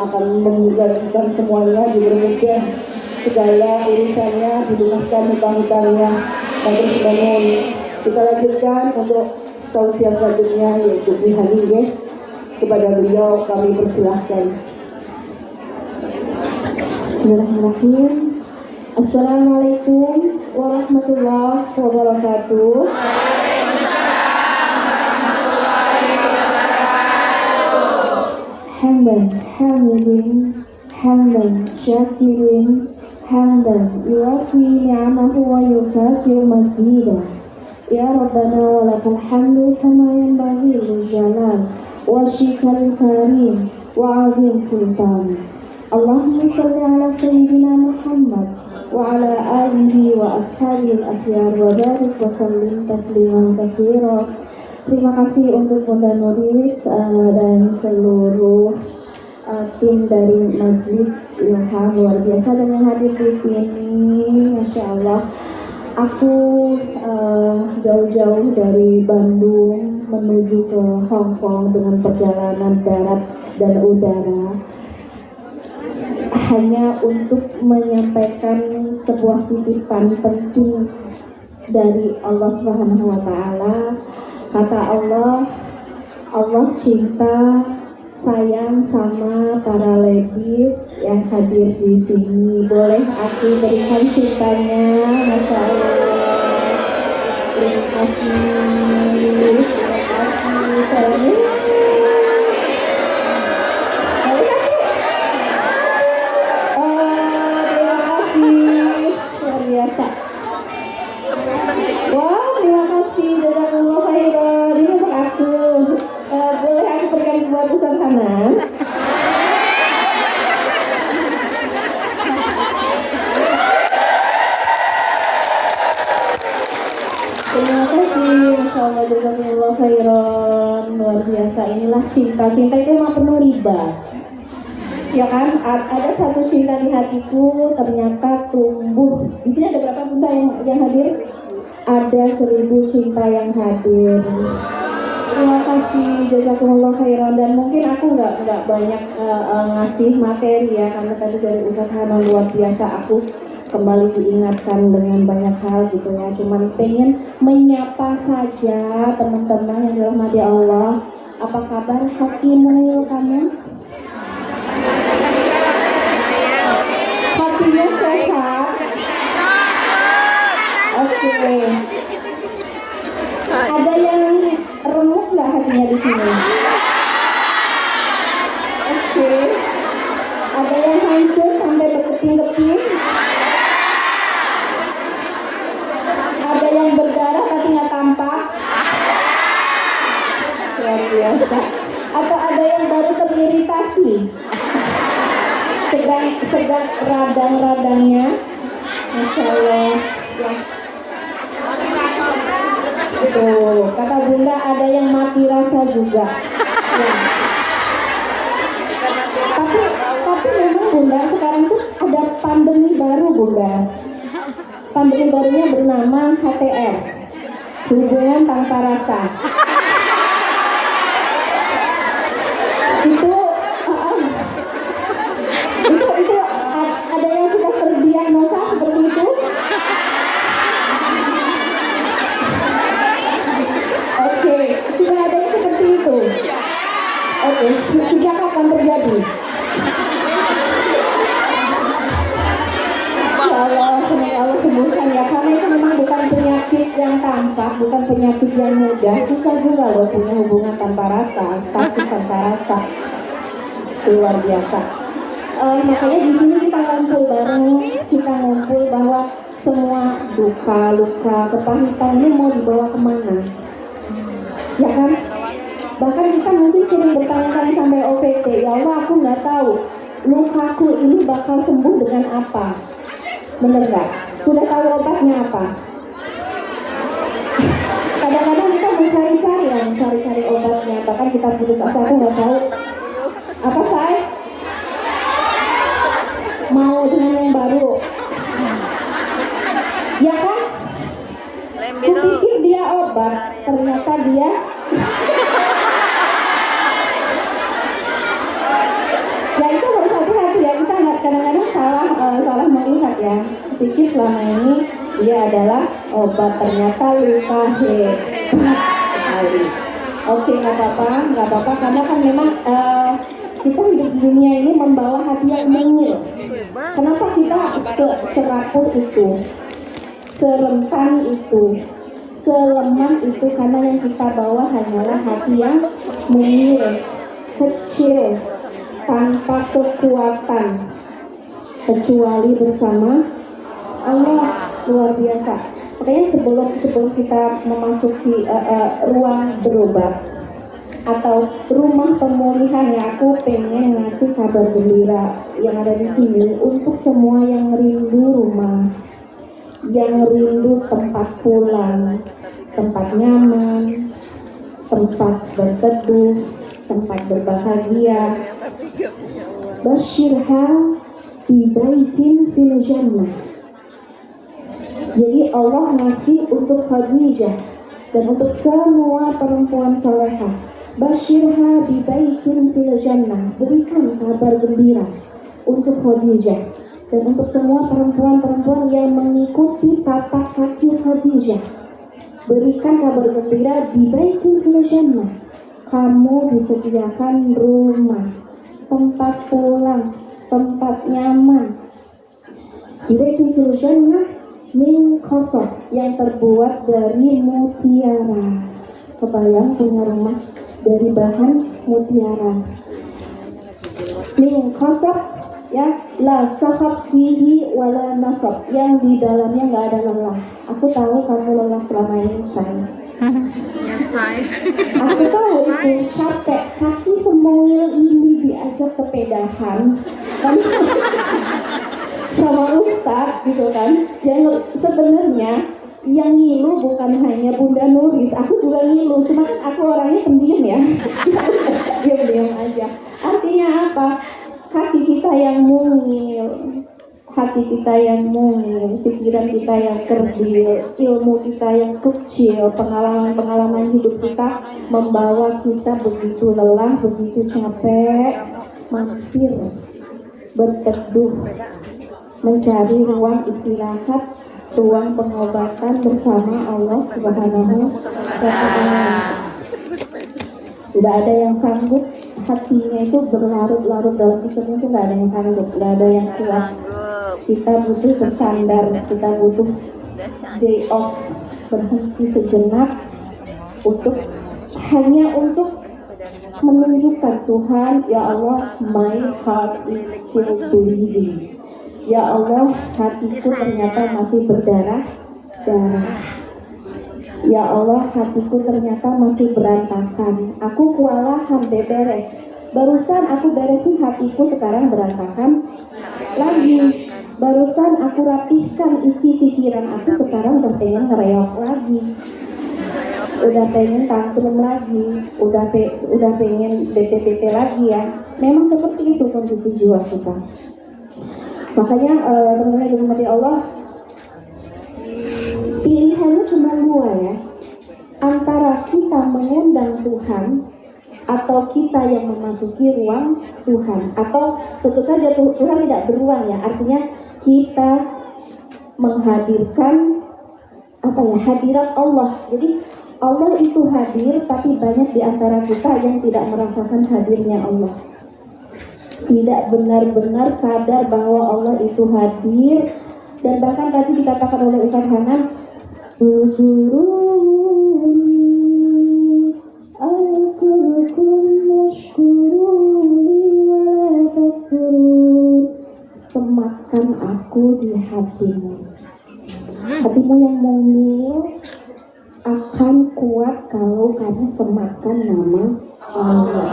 S1: akan menggantikan semuanya, dipermudah segala urusannya, dilunaskan hutang-hutangnya, dan terus bangun. Kita lanjutkan untuk tausiah selanjutnya, yaitu Bihalim. Kepada beliau kami persilahkan.
S3: Bismillahirrahmanirrahim. Assalamualaikum warahmatullahi wabarakatuh. Hamdan hamidin, hamdan syakirin, hamdan yuwafi ni'amahu wa yukafi mazidah. Ya Rabbana wa lakal hamdu kama yanbaghi li jalal wajhikal karim wa azim sultan. Allahumma shalli ala sayyidina Muhammad wa ala alihi wa ashabil akhyar wa barik wa sallim tasliman katsira. Terima kasih untuk Bunda Nuris dan seluruh tim dari Majlis Ilham luar biasa dan yang hadir di sini. Masya Allah, aku jauh-jauh dari Bandung menuju ke Hong Kong dengan perjalanan darat dan udara hanya untuk menyampaikan sebuah titipan penting dari Allah Subhanahu wa Ta'ala. Kata Allah, Allah cinta sayang sama para ladies yang hadir di sini. Boleh aku berikan cintanya? Masya Allah. Terima kasih. Terima kasih. Luar biasa. Wow, terima kasih. Jazakallah khairan. Ini untuk aku. Boleh aku berikan buat Ustaz Hanan? Terima kasih. Masya Allah, jazakallah khairan. Luar biasa. Inilah cinta. Cinta itu memang penuh riba. Ya kan, ada satu cinta di hatiku ternyata tumbuh. Di sini ada berapa bunda yang hadir? Ada 1000 cinta yang hadir. Terima kasih, jazakumullah khairan. Dan mungkin aku nggak banyak ngasih materi ya, karena tadi dari Ustaz Hanan luar biasa. Aku kembali diingatkan dengan banyak hal gitu ya. Cuman pengen menyapa saja teman-teman yang dirahmati Allah. Apa kabar hatimu kamu? Hatinya sehat. Oke. Ada yang remuk nggak hatinya di sini? Oke. Ada yang hancur sampai berkeping-keping? Ada yang berdarah tapi nggak tampak? Luar biasa. Atau ada yang baru teriritasi? Sedang radang-radangnya, Masya Allah. Ya. Tuh, kata Bunda ada yang mati rasa juga. Ya. Tapi memang Bunda sekarang tuh ada pandemi baru Bunda. Pandemi barunya bernama HTR, hubungan tanpa rasa. Itu ada yang sudah terdiagnosa seperti itu? Oke, sudah ada yang seperti itu. Oke, sejak kapan terjadi? Allah sembuhkan ya, karena itu memang bukan penyakit yang tampak, bukan penyakit yang mudah. Susah juga loh punya hubungan tanpa rasa, status tanpa rasa. Luar biasa. Makanya di sini kita ngumpul bareng, kita ngumpul bahwa semua duka, luka, kepahitan ini mau dibawa kemana? Ya kan? Bahkan kita mungkin sering bertanya-tanya sampai OPT, ya Allah aku nggak tahu lukaku ini bakal sembuh dengan apa? Bener nggak? Sudah tahu obatnya apa? Kadang-kadang kita mencari-cari obatnya, bahkan kita putus asa, aku nggak tahu. Apa saya? Mau dengan yang baru, ya kan? Kupikir dia obat, ternyata dia ya itu pikir selama ini dia adalah obat, ternyata luka hebat sekali. Oke, nggak apa-apa, karena kan memang kita hidup di dunia ini membawa hati yang mungil. Kenapa kita serapuh itu, serentan itu, selemah itu? Karena yang kita bawa hanyalah hati yang mungil, kecil, tanpa kekuatan, kecuali bersama Allah. Luar biasa. Makanya sebelum kita memasuki ruang berobat atau rumah pemulihan, ya aku pengen ngasih kabar gembira yang ada di sini untuk semua yang rindu rumah, yang rindu tempat pulang, tempat nyaman, tempat berteduh, tempat berbahagia. Basyirha bi baitin fil jannah. Jadi Allah ngasih untuk Khadijah dan untuk semua perempuan salehah. Basyirha bi baitin fil jannah. Berikan kabar gembira untuk Khadijah dan untuk semua perempuan-perempuan yang mengikuti tapak kaki Khadijah. Berikan kabar gembira di baitin fil jannah. Kamu disediakan rumah, tempat pulang, tempat nyaman. Di baitin fil jannah min khosab, yang terbuat dari mutiara. Kebayang punya rumah dari bahan mutiara. Min khosab, ya, la sahab fihi wala nasab, yang di dalamnya nggak ada lelah. Aku tahu kamu lelah selama ini, sayang. Aku tahu itu capek, kaki semoil ini diajak sepedahan sama Ustadz gitu kan. Yang sebenarnya yang ngilu bukan hanya Bunda Nuris, aku juga ngilu, cuma aku orangnya pendiam ya. Diam-diam aja. Artinya apa? Hati kita yang mungil, hati kita yang mungil, pikiran kita yang kerdil, ilmu kita yang kecil, pengalaman-pengalaman hidup kita membawa kita begitu lelah, begitu capek, mampir berteduh, mencari ruang istirahat, ruang pengobatan bersama Allah Subhanahu wa Ta'ala. Tidak ada yang sanggup, hatinya itu berlarut-larut dalam Islam, itu nggak ada yang sanggup, nggak ada yang kuat. Kita butuh bersandar, kita butuh day off, berhenti sejenak hanya untuk menunjukkan Tuhan, ya Allah, my heart is still bleeding. Ya Allah, hatiku ternyata masih berdarah-darah. Ya Allah, hatiku ternyata masih berantakan. Aku kewalahan beberes. Barusan aku beresin hatiku, sekarang berantakan lagi. Barusan aku rapihkan isi pikiran aku, sekarang udah pengen ngereok lagi. Udah pengen tantrum lagi, udah pengen bete-bete lagi ya. Memang seperti itu kondisi jiwa kita. Makanya teman-teman yang dirahmati Allah, pilihannya cuma dua ya, antara kita mengundang Tuhan atau kita yang memasuki ruang Tuhan. Atau tentu saja Tuhan tidak beruang ya, artinya kita menghadirkan hadirat Allah. Jadi Allah itu hadir, tapi banyak di antara kita yang tidak merasakan hadirnya Allah, tidak benar-benar sadar bahwa Allah itu hadir. Dan bahkan tadi dikatakan oleh Ustaz Hanan, semakan aku di hatimu. Hatimu yang mungil akan kuat kalau kamu semakan nama Allah.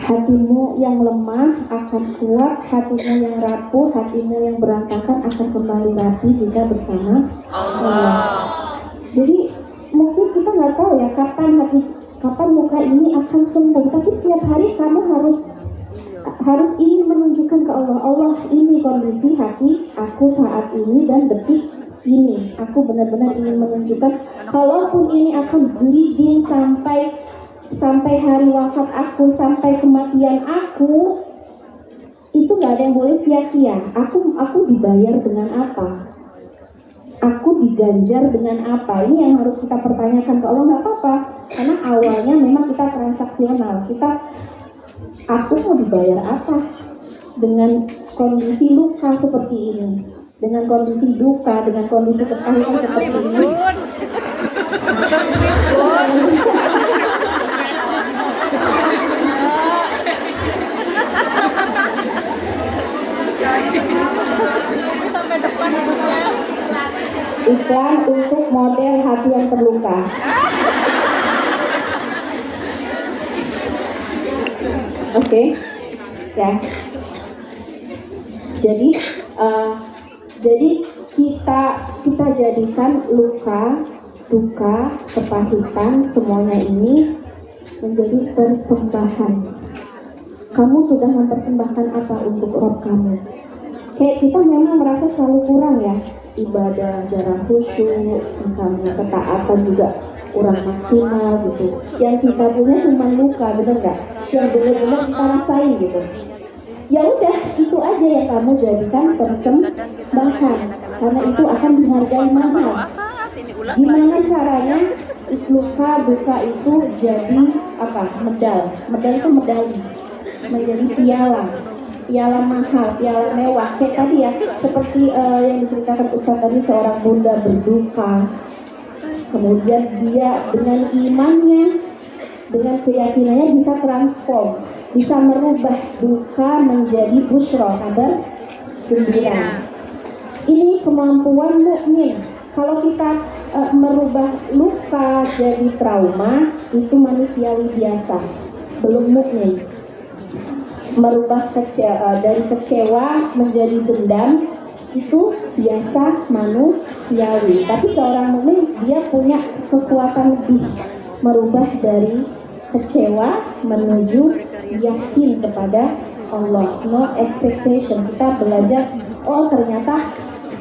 S3: Hatimu yang lemah akan kuat, hatimu yang rapuh, hatimu yang berantakan akan kembali rapi jika bersama Allah. Jadi mungkin kita nggak tahu ya kapan muka ini akan sembuh, tapi setiap hari kamu harus ingin menunjukkan ke Allah, Allah ini kondisi hati aku saat ini dan detik ini. Aku benar-benar ingin menunjukkan, kalaupun ini akan bleeding sampai hari wafat aku, sampai kematian aku itu nggak ada yang boleh sia-sia. Aku dibayar dengan apa? Aku diganjar dengan apa? Ini yang harus kita pertanyakan ke Allah. Nggak apa-apa, karena awalnya memang kita transaksional. Aku mau dibayar apa? Dengan kondisi luka seperti ini, dengan kondisi duka, dengan kondisi kepahitan seperti ini. Iklan untuk model hati yang terluka. Oke, ya. Jadi kita jadikan luka, duka, kepahitan semuanya ini menjadi persembahan. Kamu sudah mempersembahkan apa untuk Rob kamu? Kayak kita memang merasa selalu kurang ya, ibadah jarang khusyuk, misalnya ketaatan juga kurang maksimal gitu. Yang kita punya cuma luka, bener nggak? Yang benar-benar kita rasain gitu. Ya udah, itu aja yang kamu jadikan persembahan, karena itu akan dihargai mahal. Gimana caranya luka duka itu jadi apa? Medal itu medali, menjadi piala mahal, piala mewah. Kayak tadi ya, seperti yang diceritakan Ustaz tadi, seorang bunda berduka, kemudian dia dengan imannya, dengan keyakinannya bisa transform, bisa merubah duka menjadi busyra, kabar gembira. Ini kemampuan mukmin. Kalau kita merubah luka jadi trauma, itu manusiawi biasa, belum mukmin. Merubah dari kecewa menjadi dendam, itu biasa manusiawi. Tapi seorang mukmin dia punya kekuatan lebih, merubah dari kecewa menuju yakin kepada Allah. No expectation. Kita belajar, oh ternyata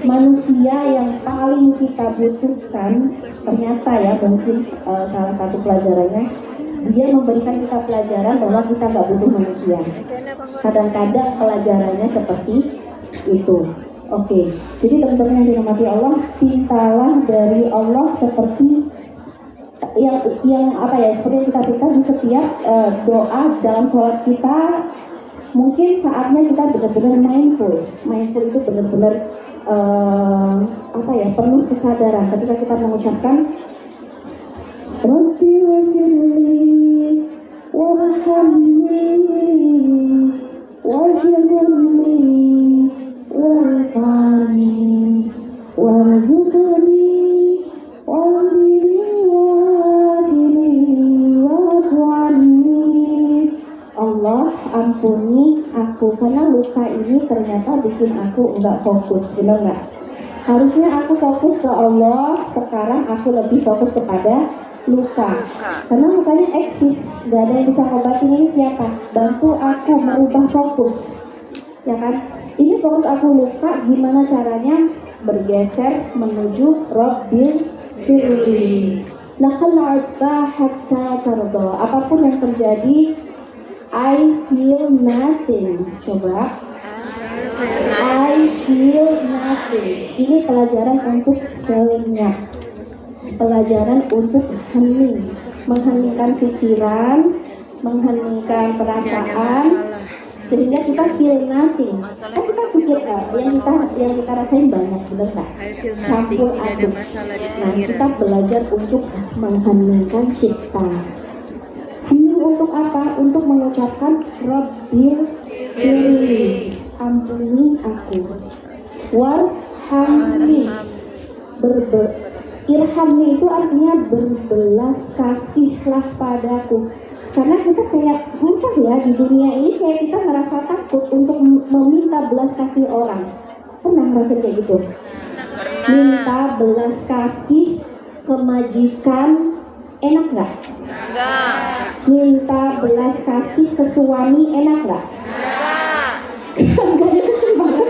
S3: manusia yang paling kita butuhkan, ternyata ya mungkin salah satu pelajarannya, dia memberikan kita pelajaran bahwa kita nggak butuh manusia. Kadang-kadang pelajarannya seperti itu. Oke, jadi teman-teman yang dirahmati Allah, pintalah dari Allah seperti yang apa ya, seperti yang kita pinta di setiap doa dalam sholat kita. Mungkin saatnya kita benar-benar mindful itu benar-benar apa ya, penuh kesadaran ketika kita mengucapkan Rabbi wajirli warhamni wajirli warfani warzuqni Allah ampuni aku, karena luka ini ternyata bikin aku enggak fokus, benar nggak? Harusnya aku fokus ke Allah, sekarang aku lebih fokus kepada luka. Karena lukanya eksis, nggak ada yang bisa ngobatin. Ini siapa? Bantu aku merubah fokus, ya kan? Ini fokus aku luka, gimana caranya bergeser menuju Rabbil Firli. Lakal arba hatta tarda. Apapun yang terjadi, I feel nothing. Coba. I feel nothing. Ini pelajaran untuk senyap. Pelajaran untuk hening. Mengheningkan pikiran, mengheningkan perasaan, sehingga kita feel nothing. Kan kita pikir yang kita rasain banyak, benar nggak? Campur aduk. Nah, kita belajar untuk mengheningkan cipta. Hening untuk apa? Untuk mengucapkan Rabbil Firli, ampuni aku. Warhamni, irhamni itu artinya berbelas kasihlah padaku. Karena kita kayak muncul ya di dunia ini, kayak kita merasa takut untuk meminta belas kasih orang. Pernah ngerasain kayak gitu? Minta belas kasih ke majikan, enak nggak?
S4: Enggak.
S3: Minta belas kasih ke suami, enak nggak? Enggak, itu banget.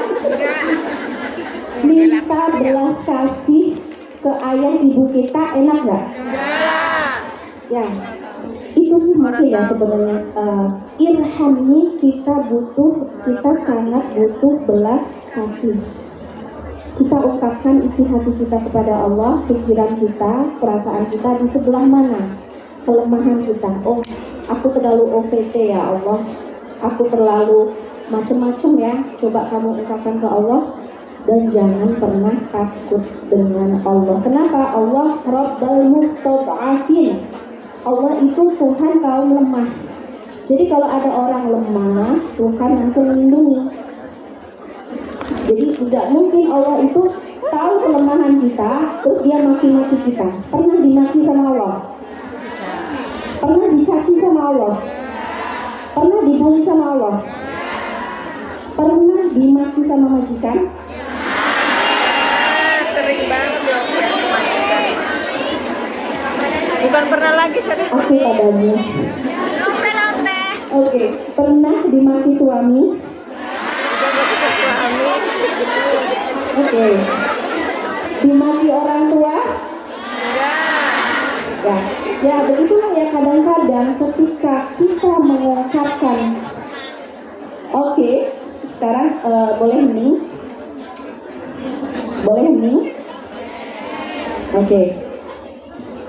S3: Minta belas kasih ke ayah ibu kita, enak nggak?
S4: Enggak.
S3: Ya, Itu sih mungkin ya sebenarnya irham ini kita sangat butuh belas kasih. Kita ungkapkan isi hati kita kepada Allah, pikiran kita, perasaan kita di sebelah mana kelemahan kita. Oh, aku terlalu OVT ya Allah, aku terlalu macam-macam ya. Coba kamu ungkapkan ke Allah. Dan jangan pernah takut dengan Allah. Kenapa? Allah Rabbal Mustad'afin. Allah itu Tuhan kaum lemah. Jadi kalau ada orang lemah, Tuhan langsung melindungi. Jadi tidak mungkin Allah itu tahu kelemahan kita, terus dia maki-maki kita. Pernah dimaki sama Allah? Pernah dicaci sama Allah? Pernah dibully sama Allah? Pernah dimaki sama majikan?
S4: Sering banget ya majikan. Bukan pernah lagi sering.
S3: Oke, padamu. Oke, pernah dimaki suami?
S4: Juga kita suami.
S3: Oke. Dimaki orang tua?
S4: Enggak.
S3: Ya, begitulah ya kadang-kadang ketika kita mengungkapkan. Oke, sekarang boleh hening? Boleh hening? Oke.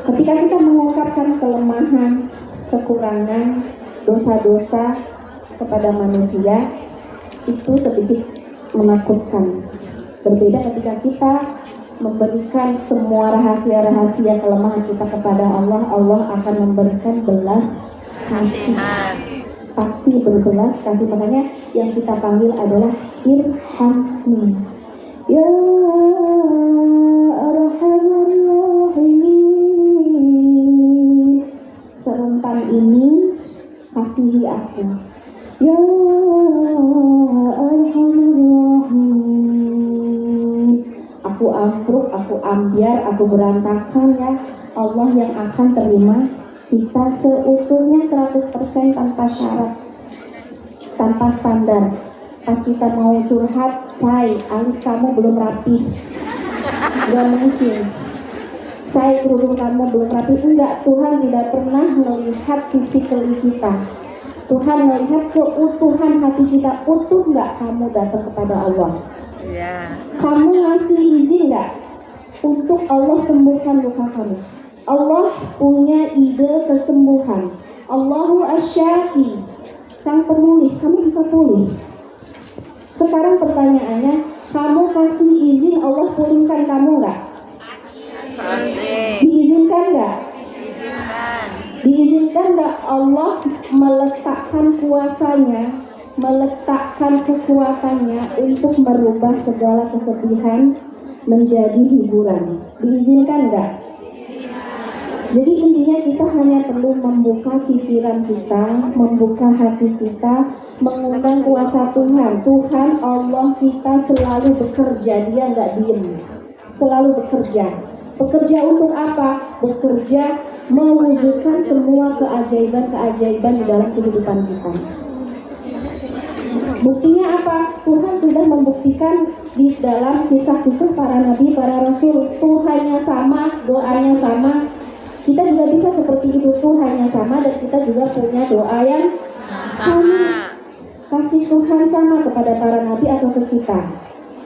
S3: Ketika kita mengungkapkan kelemahan, kekurangan, dosa-dosa kepada manusia, itu sedikit menakutkan. Berbeda ketika kita memberikan semua rahasia-rahasia kelemahan kita kepada Allah, Allah akan memberikan belas kasih. Pasti berbelas kasih. Makanya yang kita panggil adalah irhamni. Ya Arhamar Rahimin. Serentan ini kasihi aku. Ya Arhamar Rahimin. Aku ambruk, aku ambiar, aku berantakan ya. Allah yang akan terima kita seutuhnya 100% tanpa syarat, tanpa standar. Pas kita mau curhat, alis kamu belum rapi, gak mungkin. Kerudung kamu belum rapi, enggak. Tuhan tidak pernah melihat physically kita. Tuhan melihat keutuhan hati kita. Utuh enggak kamu datang kepada Allah?
S4: Ya.
S3: Kamu ngasih izin enggak untuk Allah sembuhkan luka kamu? Allah punya ide kesembuhan. Allahu Asy-Syafi, sang pemulih. Kamu bisa pulih. Sekarang pertanyaannya, kamu kasih izin Allah pulihkan kamu enggak? Diizinkan enggak? Diizinkan enggak Allah meletakkan kuasanya, meletakkan kekuatannya untuk merubah segala kesedihan menjadi hiburan? Diizinkan enggak? Jadi intinya kita hanya perlu membuka pikiran kita, membuka hati kita, mengundang kuasa Tuhan. Tuhan Allah kita selalu bekerja, dia nggak diem, selalu bekerja. Bekerja untuk apa? Bekerja mewujudkan semua keajaiban-keajaiban di dalam kehidupan kita. Buktinya apa? Tuhan sudah membuktikan di dalam kisah-kisah para nabi, para rasul. Tuhannya sama, doanya sama. Kita juga bisa seperti itu, Tuhannya sama dan kita juga punya doa yang sama. Kasih Tuhan sama kepada para nabi atau ke kita.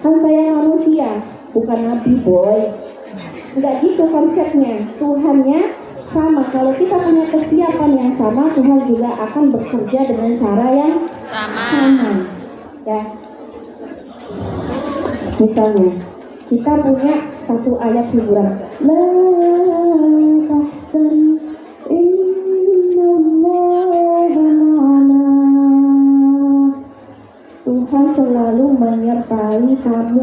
S3: Kan saya manusia, bukan nabi boy. Enggak gitu konsepnya. Tuhannya sama. Kalau kita punya kesiapan yang sama, Tuhan juga akan bekerja dengan cara yang sama. Ya. Misalnya, kita punya satu ayat hiburan. La tahzan innallaha ma'ana. Tuhan selalu menyertai kamu,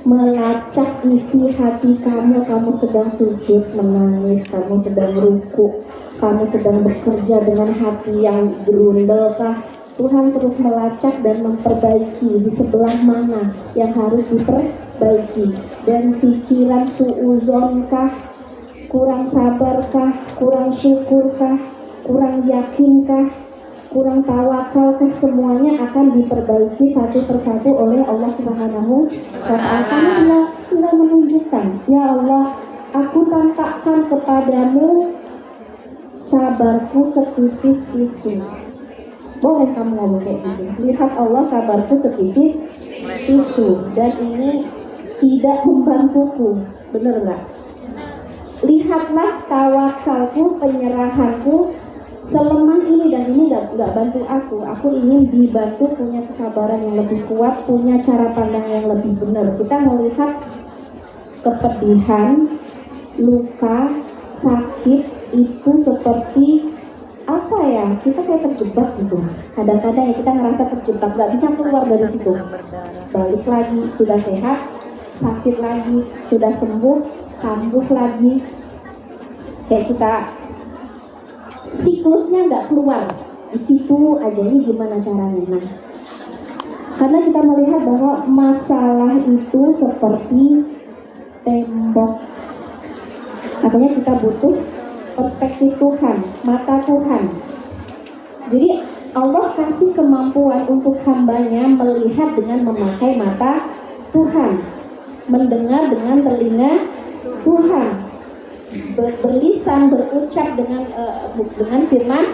S3: melacak isi hati kamu. Kamu sedang sujud menangis, kamu sedang ruku, kamu sedang bekerja dengan hati yang berundel kah? Tuhan terus melacak dan memperbaiki di sebelah mana yang harus diperbaiki. Dan pikiran suuzonkah, kurang sabarkah, kurang syukurkah, kurang yakinkah, kurang tawakalkah, semuanya akan diperbaiki satu persatu oleh Allah Subhanahu wa Ta'ala. Karena Allah sudah menunjukkan, ya Allah, aku tampakkan kepadamu sabarku setipis tisu. Boleh kamu ngomong kayak gitu. Lihat Allah, sabarku setipis tisu. Dan ini tidak membantuku. Bener nggak? Lihatlah tawakalku, penyerahanku selemah ini, dan ini nggak bantu aku. Aku ingin dibantu, punya kesabaran yang lebih kuat, punya cara pandang yang lebih benar. Kita melihat kepedihan, luka, sakit itu seperti apa ya? Kita kayak terjebak gitu. Kadang-kadang ya kita ngerasa terjebak, nggak bisa keluar dari situ. Balik lagi, sudah sehat, sakit lagi, sudah sembuh, kambuh lagi. Kayak kita siklusnya nggak keluar. Di situ aja, ini gimana caranya? Nah, karena kita melihat bahwa masalah itu seperti tembok. Makanya kita butuh perspektif Tuhan, mata Tuhan. Jadi Allah kasih kemampuan untuk hambanya melihat dengan memakai mata Tuhan, mendengar dengan telinga Tuhan, berlisan, berucap dengan firman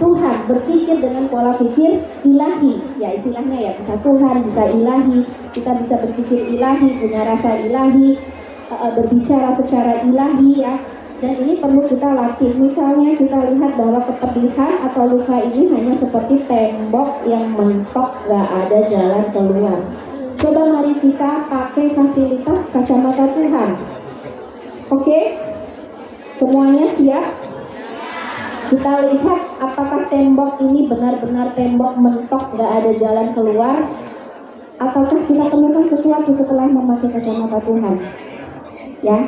S3: Tuhan, berpikir dengan pola pikir ilahi. Ya istilahnya ya, bisa Tuhan, bisa ilahi. Kita bisa berpikir ilahi, punya rasa ilahi, berbicara secara ilahi ya. Dan ini perlu kita latih. Misalnya kita lihat bahwa kepedihan atau luka ini hanya seperti tembok yang mentok, gak ada jalan keluar. Coba mari kita pakai fasilitas kacamata Tuhan. Oke? Semuanya siap? Kita lihat apakah tembok ini benar-benar tembok mentok, gak ada jalan keluar, ataukah kita temukan sesuatu setelah memakai kacamata Tuhan. Ya,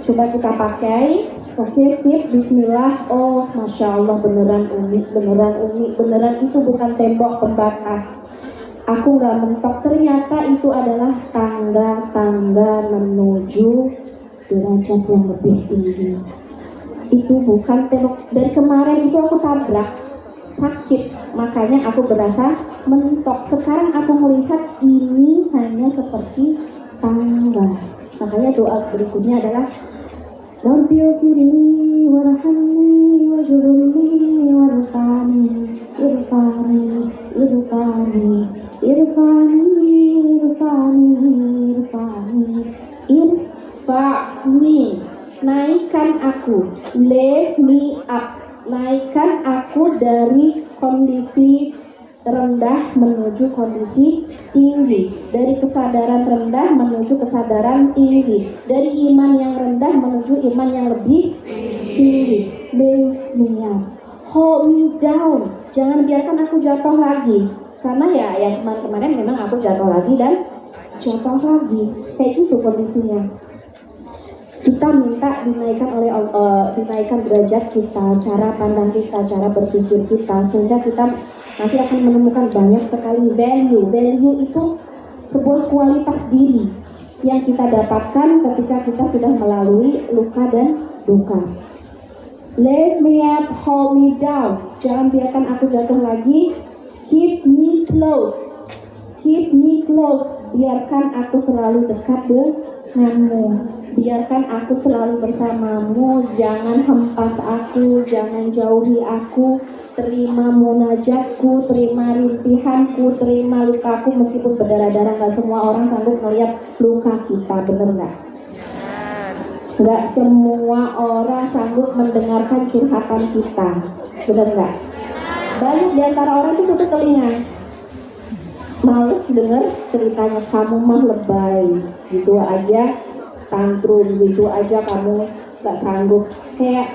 S3: coba kita pakai. Oke, sip, bismillah. Oh, Masya Allah, beneran unik, beneran itu bukan tembok pembatas. Aku gak mentok, ternyata itu adalah tangga-tangga menuju derajat yang lebih tinggi. Itu bukan tembok. Dari kemarin itu aku tabrak, sakit, makanya aku berasa mentok. Sekarang aku melihat ini hanya seperti tangga. Makanya doa berikutnya adalah Rabbi ufirli warhamni wajurni warfani irfani irfani irfani irfani irfani. Naikkan aku, lift me up, naikkan aku dari kondisi rendah menuju kondisi tinggi, dari kesadaran rendah menuju kesadaran tinggi, dari iman yang rendah menuju iman yang lebih tinggi. Lift me up, hold me down, jangan biarkan aku jatuh lagi. Karena ya kemarin memang aku jatuh lagi dan jatuh lagi, kayak gitu kondisinya. Kita minta dinaikkan oleh dinaikkan derajat kita, cara pandang kita, cara berpikir kita, sehingga kita nanti akan menemukan banyak sekali value. Value itu sebuah kualitas diri yang kita dapatkan ketika kita sudah melalui luka dan duka. Lift me up, hold me down. Jangan biarkan aku jatuh lagi. Keep me close. Keep me close. Biarkan aku selalu dekat denganmu. Biarkan aku selalu bersamamu. Jangan hempas aku, jangan jauhi aku. Terima munajatku, terima rintihanku, terima lukaku meskipun berdarah-darah. Gak semua orang sanggup melihat luka kita, bener gak? Gak semua orang sanggup mendengarkan curhatan kita, bener gak? Banyak diantara orang itu tutup telinga, males denger ceritanya. Kamu mah lebay, gitu aja tantrum, gitu aja kamu gak sanggup. Kayak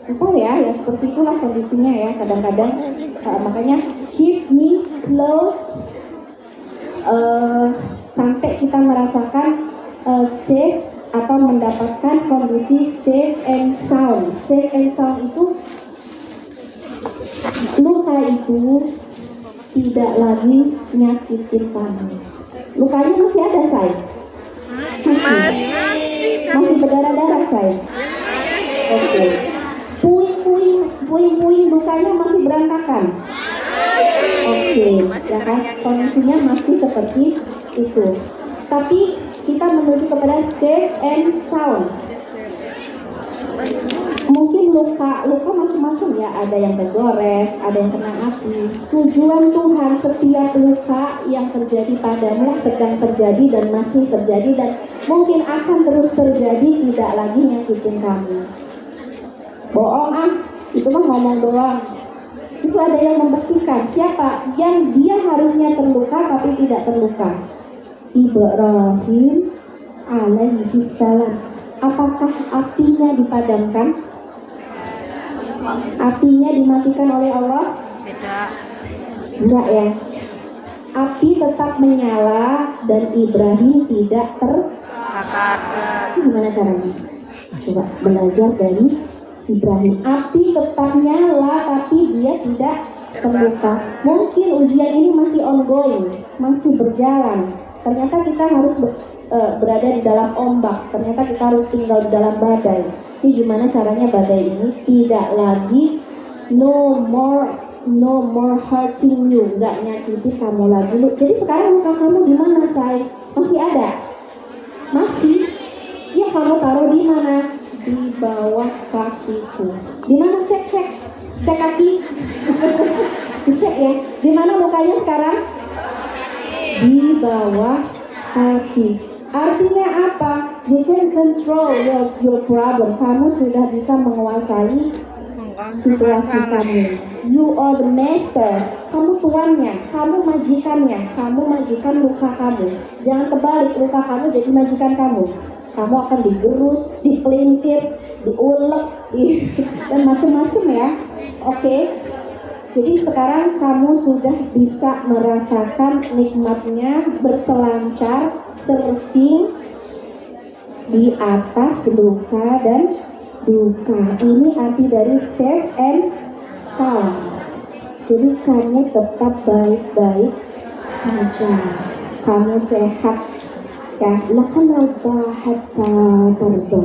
S3: entah ya seperti itulah kondisinya ya kadang-kadang. Makanya keep me close, sampai kita merasakan safe atau mendapatkan kondisi safe and sound. Safe and sound itu luka itu tidak lagi nyakitin kamu. Lukanya masih ada, say? Masih berdarah-darah, say? Oke. Puing-puing lukanya masih berantakan. Oke, ya kan? Kondisinya masih seperti itu. Tapi kita menuju kepada safe and sound. Mungkin luka macam-macam ya, ada yang tergores, ada yang kena api. Tujuan Tuhan, setiap luka yang terjadi padamu, sedang terjadi dan masih terjadi dan mungkin akan terus terjadi, tidak lagi nyakitin kamu. Bohong itu mah ngomong doang. Itu ada yang membuktikan. Siapa? Yang dia harusnya terluka tapi tidak terluka. Ibrahim alaihi salam. Apakah apinya dipadamkan? Apinya dimatikan oleh Allah?
S4: Tidak.
S3: Enggak ya. Api tetap menyala dan Ibrahim tidak
S4: Bakar.
S3: Gimana caranya? Coba belajar dari Ibrahim. Api tetap nyala tapi dia tidak terluka. Mungkin ujian ini masih ongoing, masih berjalan. Ternyata kita harus berada di dalam ombak. Ternyata kita harus tinggal di dalam badai. Ini gimana caranya badai ini tidak lagi no more hurting you, nggak nyakiti kamu lagi. Jadi sekarang luka kamu di mana, say? Masih ada? Masih? Ya, kamu taruh di mana? Di bawah kakiku. Di mana? Cek kaki. Dicek ya. Di mana lukanya sekarang? Di bawah kaki. Artinya apa? You can control your problem. Kamu sudah bisa menguasai situasi kamu. You are the master. Kamu tuannya, kamu majikannya, kamu majikan luka kamu. Jangan kebalik, luka kamu jadi majikan kamu. Kamu akan digerus, dipelintir, diulek, dan macam-macam ya. Oke. Jadi sekarang kamu sudah bisa merasakan nikmatnya berselancar, surfing di atas luka dan duka. Ini arti dari safe and sound. Jadi kamu tetap baik-baik saja. Kamu sehat ya. Lakal ubah hatta tarda.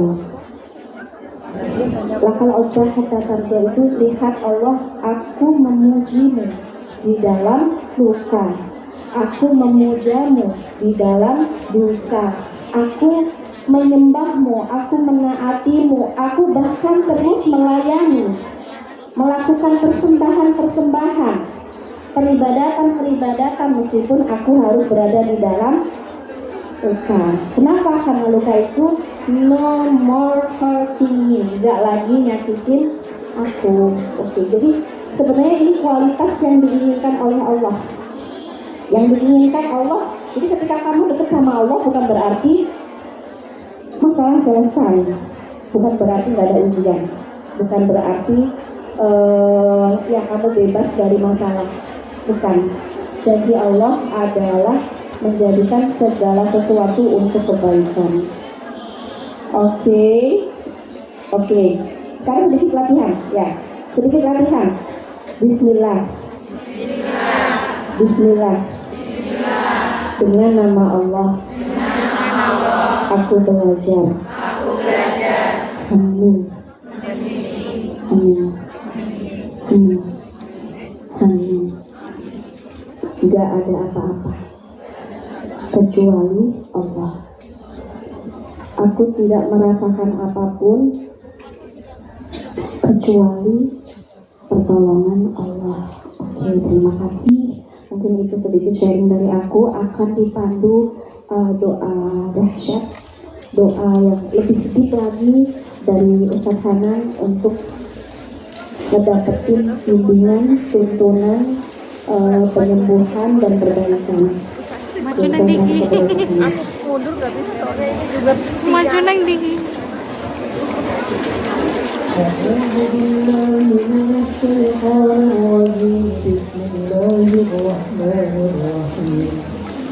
S3: Lakal ubah hatta tarda itu lihat Allah, aku memujimu di dalam luka. Aku memujamu di dalam duka. Aku menyembahmu, aku menaatimu, aku bahkan terus melayani, melakukan persembahan-persembahan, peribadatan meskipun aku harus berada di dalam luka. Kenapa? Karena luka itu no more hurting me, nggak lagi nyakitin aku. Oke, jadi sebenarnya ini kualitas yang diinginkan oleh Allah. Yang diinginkan Allah, jadi ketika kamu dekat sama Allah bukan berarti masalah selesai, bukan berarti nggak ada ujian, bukan berarti ya kamu bebas dari masalah, bukan. Janji Allah adalah menjadikan segala sesuatu untuk kebaikan. Oke. Sekarang sedikit latihan, ya. Sedikit latihan. Bismillah. Dengan nama Allah. Aku belajar. Amin. Tidak ada apa-apa kecuali Allah. Aku tidak merasakan apapun kecuali pertolongan Allah. Oke, terima kasih. Mungkin itu sedikit sharing dari aku. Akan dipandu doa dahsyat, doa yang lebih sedikit lagi dari Ustadz Hanan untuk mendapatkan bimbingan, tuntunan, penyembuhan dan perbaikan.
S4: Maju nang digi. Mundur nggak bisa soalnya ini juga. Maju nang digi.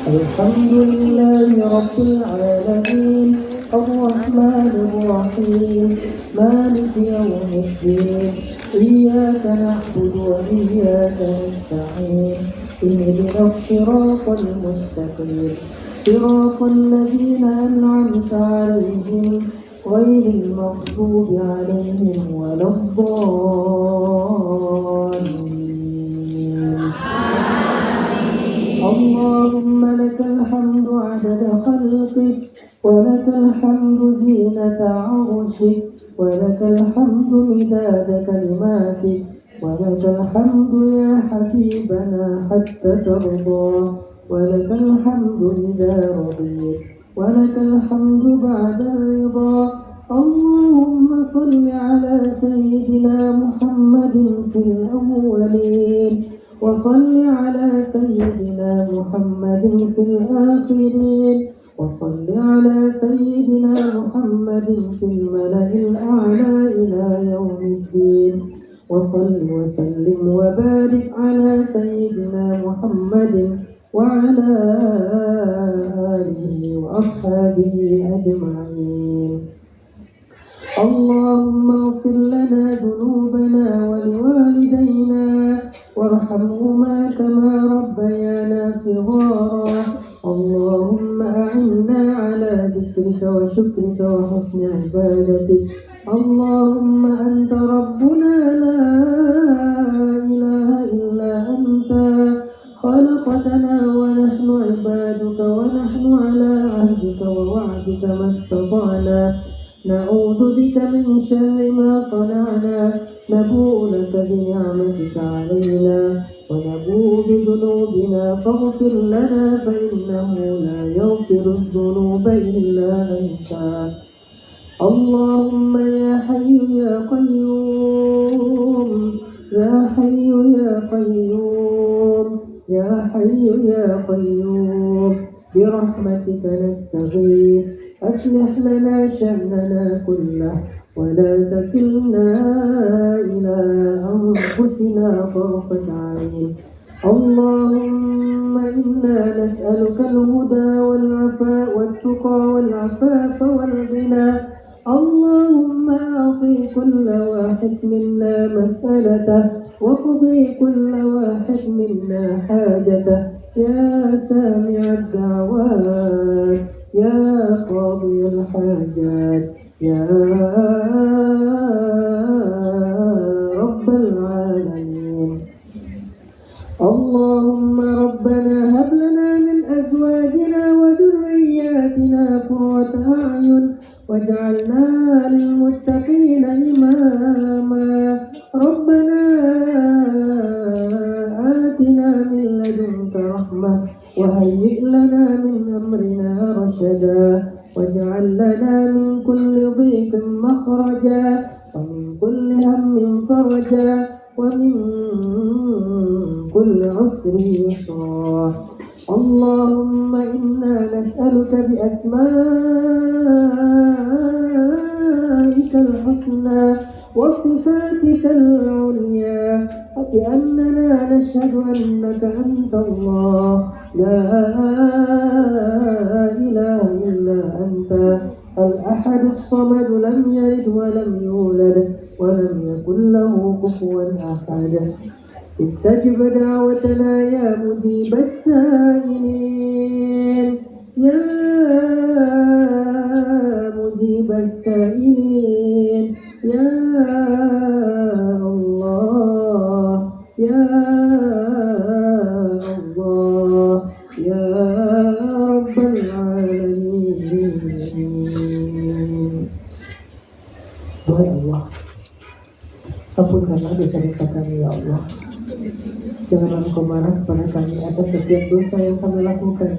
S2: الحمد لله رب العالمين الرحمن الرحيم مالك يوم الدين إياك نعبد وإياك نستعين اهدنا الصراط المستقيم صراط الذين أنعمت عليهم غير المغضوب عليهم ولا الضالين. اللهم لك الحمد عدد خلقك ولك الحمد زينة عرشك ولك الحمد مداد كلماتك ولك الحمد يا حبيبنا حتى ترضى ولك الحمد إذا رضيت ولك الحمد بعد الرضا اللهم صل على سيدنا محمد في الأولين وصل على سيدنا محمد في الآخرين وصل على سيدنا محمد في الملأ الأعلى إلى يوم الدين وصل وسلم وبارك على سيدنا محمد وعلى آله وأصحابه أجمعين اللهم اغفر لنا ذنوبنا ولوالدينا وارحمهما كما ربيانا صغارا اللهم أعنا على ذكرك وشكرك وحسن عبادتك اللهم أنت ربنا لا إله إلا أنت خلقتنا ونحن عبادك ونحن على عهدك ووعدك ما استطعنا نعوذ بك من شر ما صنعنا نبوء لك بنعمتك علينا ونبوء بذنوبنا فاغفر لنا فإنه لا يغفر الذنوب إلا أنت اللهم يا حي يا قيوم يا حي يا قيوم يا حي يا قيوم برحمتك نستغيث أصلح لنا شأننا كله ولا تكلنا إلى أنفسنا طرفة عين اللهم إنا نسألك الهدى والعفاء والتقى والعفاف والغنى اللهم أعطي كل واحد منا مسألته واقضي كل واحد منا حاجته يا سامع الدعوات يا قاضي الحاجات يا رب العالمين اللهم ربنا هب لنا من أزواجنا وذرياتنا قرة أعين واجعلنا للمتقين إماما ربنا آتنا من لدنك رحمة وهيئ لنا من أمرنا رشدا واجعل لنا من كل ضيق مخرجا ومن كل هم فرجا ومن كل عسر يسرا اللهم إنا نسألك بأسمائك الحسنى وصفاتك العليا وبأننا نشهد أنك أنت الله لا إله إلا أنت الأحد الصمد لم يلد ولم يولد ولم يكن له كفوا أحد استجب دعوتنا يا مجيب السائلين يا مجيب السائلين يا الله يا الله يا رب العالمين. Doa Allah, ampunkanlah dosa-dosa kami ya Allah. Janganlah Engkau marah kepada kami atas setiap dosa yang kami lakukan,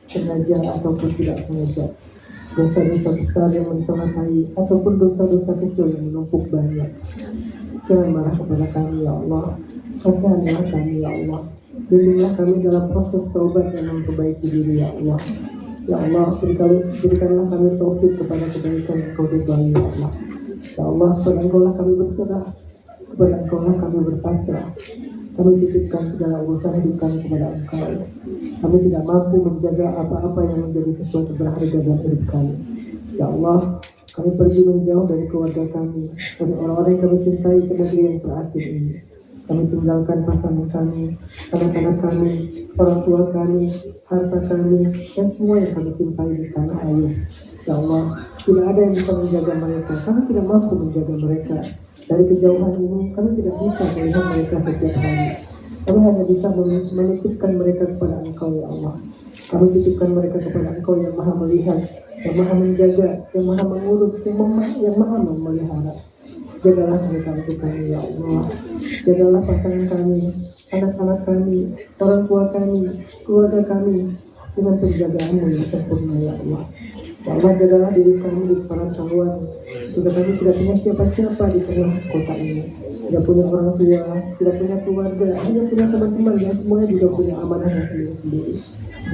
S2: sengaja ataupun tidak sengaja. Dosa-dosa besar yang mencelakai ataupun dosa-dosa kecil yang menumpuk banyak. Jangan marah kepada kami ya Allah. Kasihanilah kami ya Allah. Bimbinglah kami dalam proses taubat dan memperbaiki diri ya Allah. Ya Allah, berikanlah kami taufik kepada kebaikan yang Kau ridhai ya Allah. Ya Allah, kepada Engkau lah kami berserah, kepada Engkau lah kami berpasrah. Kami titipkan segala urusan hidup kami kepada Engkau. Kami tidak mampu menjaga apa-apa yang menjadi sesuatu berharga dalam hidup kami. Ya Allah, kami pergi menjauh dari keluarga kami, dari orang-orang yang kami cintai ke negeri yang terasing ini. Kami tinggalkan pasangan kami, anak-anak kami, orang tua kami, harta kami, dan semua yang kami cintai di tanah air. Ya Allah, tidak ada yang bisa menjaga mereka. Kami tidak mampu menjaga mereka. Dari kejauhan ini, kami tidak bisa melihat mereka setiap hari. Kami hanya bisa menitipkan mereka kepada Engkau ya Allah. Kami titipkan mereka kepada Engkau yang Maha melihat, yang maha menjaga, yang maha mengurus, yang maha memelihara. Jagalah mereka kami ya Allah. Jagalah pasangan kami, anak-anak kami, orang tua kami, keluarga kami dengan penjagaanmu yang sempurna ya Allah. Ya Allah, jagalah diri kami di perantauan. Sudah kami tidak punya siapa-siapa di tengah kota ini. Tidak punya orang tua, tidak punya keluarga, hanya punya teman-teman yang semuanya juga punya amanahnya sendiri-sendiri.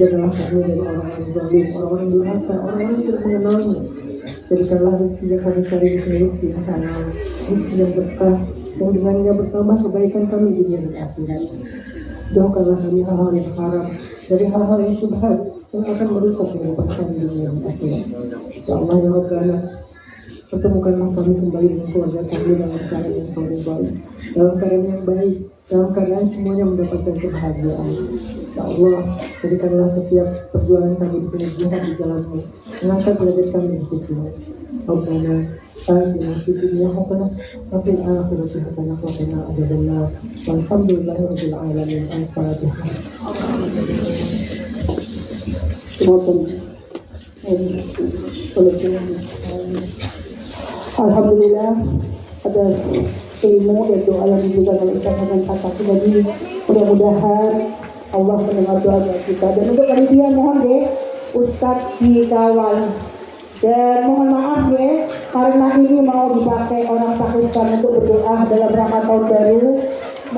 S2: Jagalah kami dari orang-orang zalim, orang-orang durhaka, orang-orang yang tidak mengenalmu. Jadikanlah rezeki yang kami cari di sini rezeki yang halal, rezeki yang berkah, yang dengannya bertambah kebaikan kami di dunia dan akhirat. Jauhkanlah kami hal-hal yang haram, dari hal-hal yang syubhat yang akan merusak kehidupan kami di dunia dan akhirat. Ya Allah ya Rabbana, pertemukanlah kami kembali dengan keluarga kami dalam keadaan yang kau ridhoi, dalam keadaan yang baik, dalam keadaan semuanya mendapatkan kebahagiaan. Ya Allah, jadikanlah setiap perjuangan kami di sini jihad di jalan-Mu, mengangkat derajat kami di sisi-Mu. Rabbana atina fid dunya hasanah wa fil akhirati hasanah wa qina adzabannar. Walhamdulillahirabbil alamin. Al-Fatihah.
S1: Alhamdulillah atas ilmu dan doa yang diberikan oleh Ustaz Hasan Fataki tadi. Mudah-mudahan Allah mendengar doa kita. Dan untuk panitia mohon deh Ustaz dikawal. Dan mohon maaf ya karena ini mau dipakai orang Pakistan untuk berdoa dalam rangka tahun baru.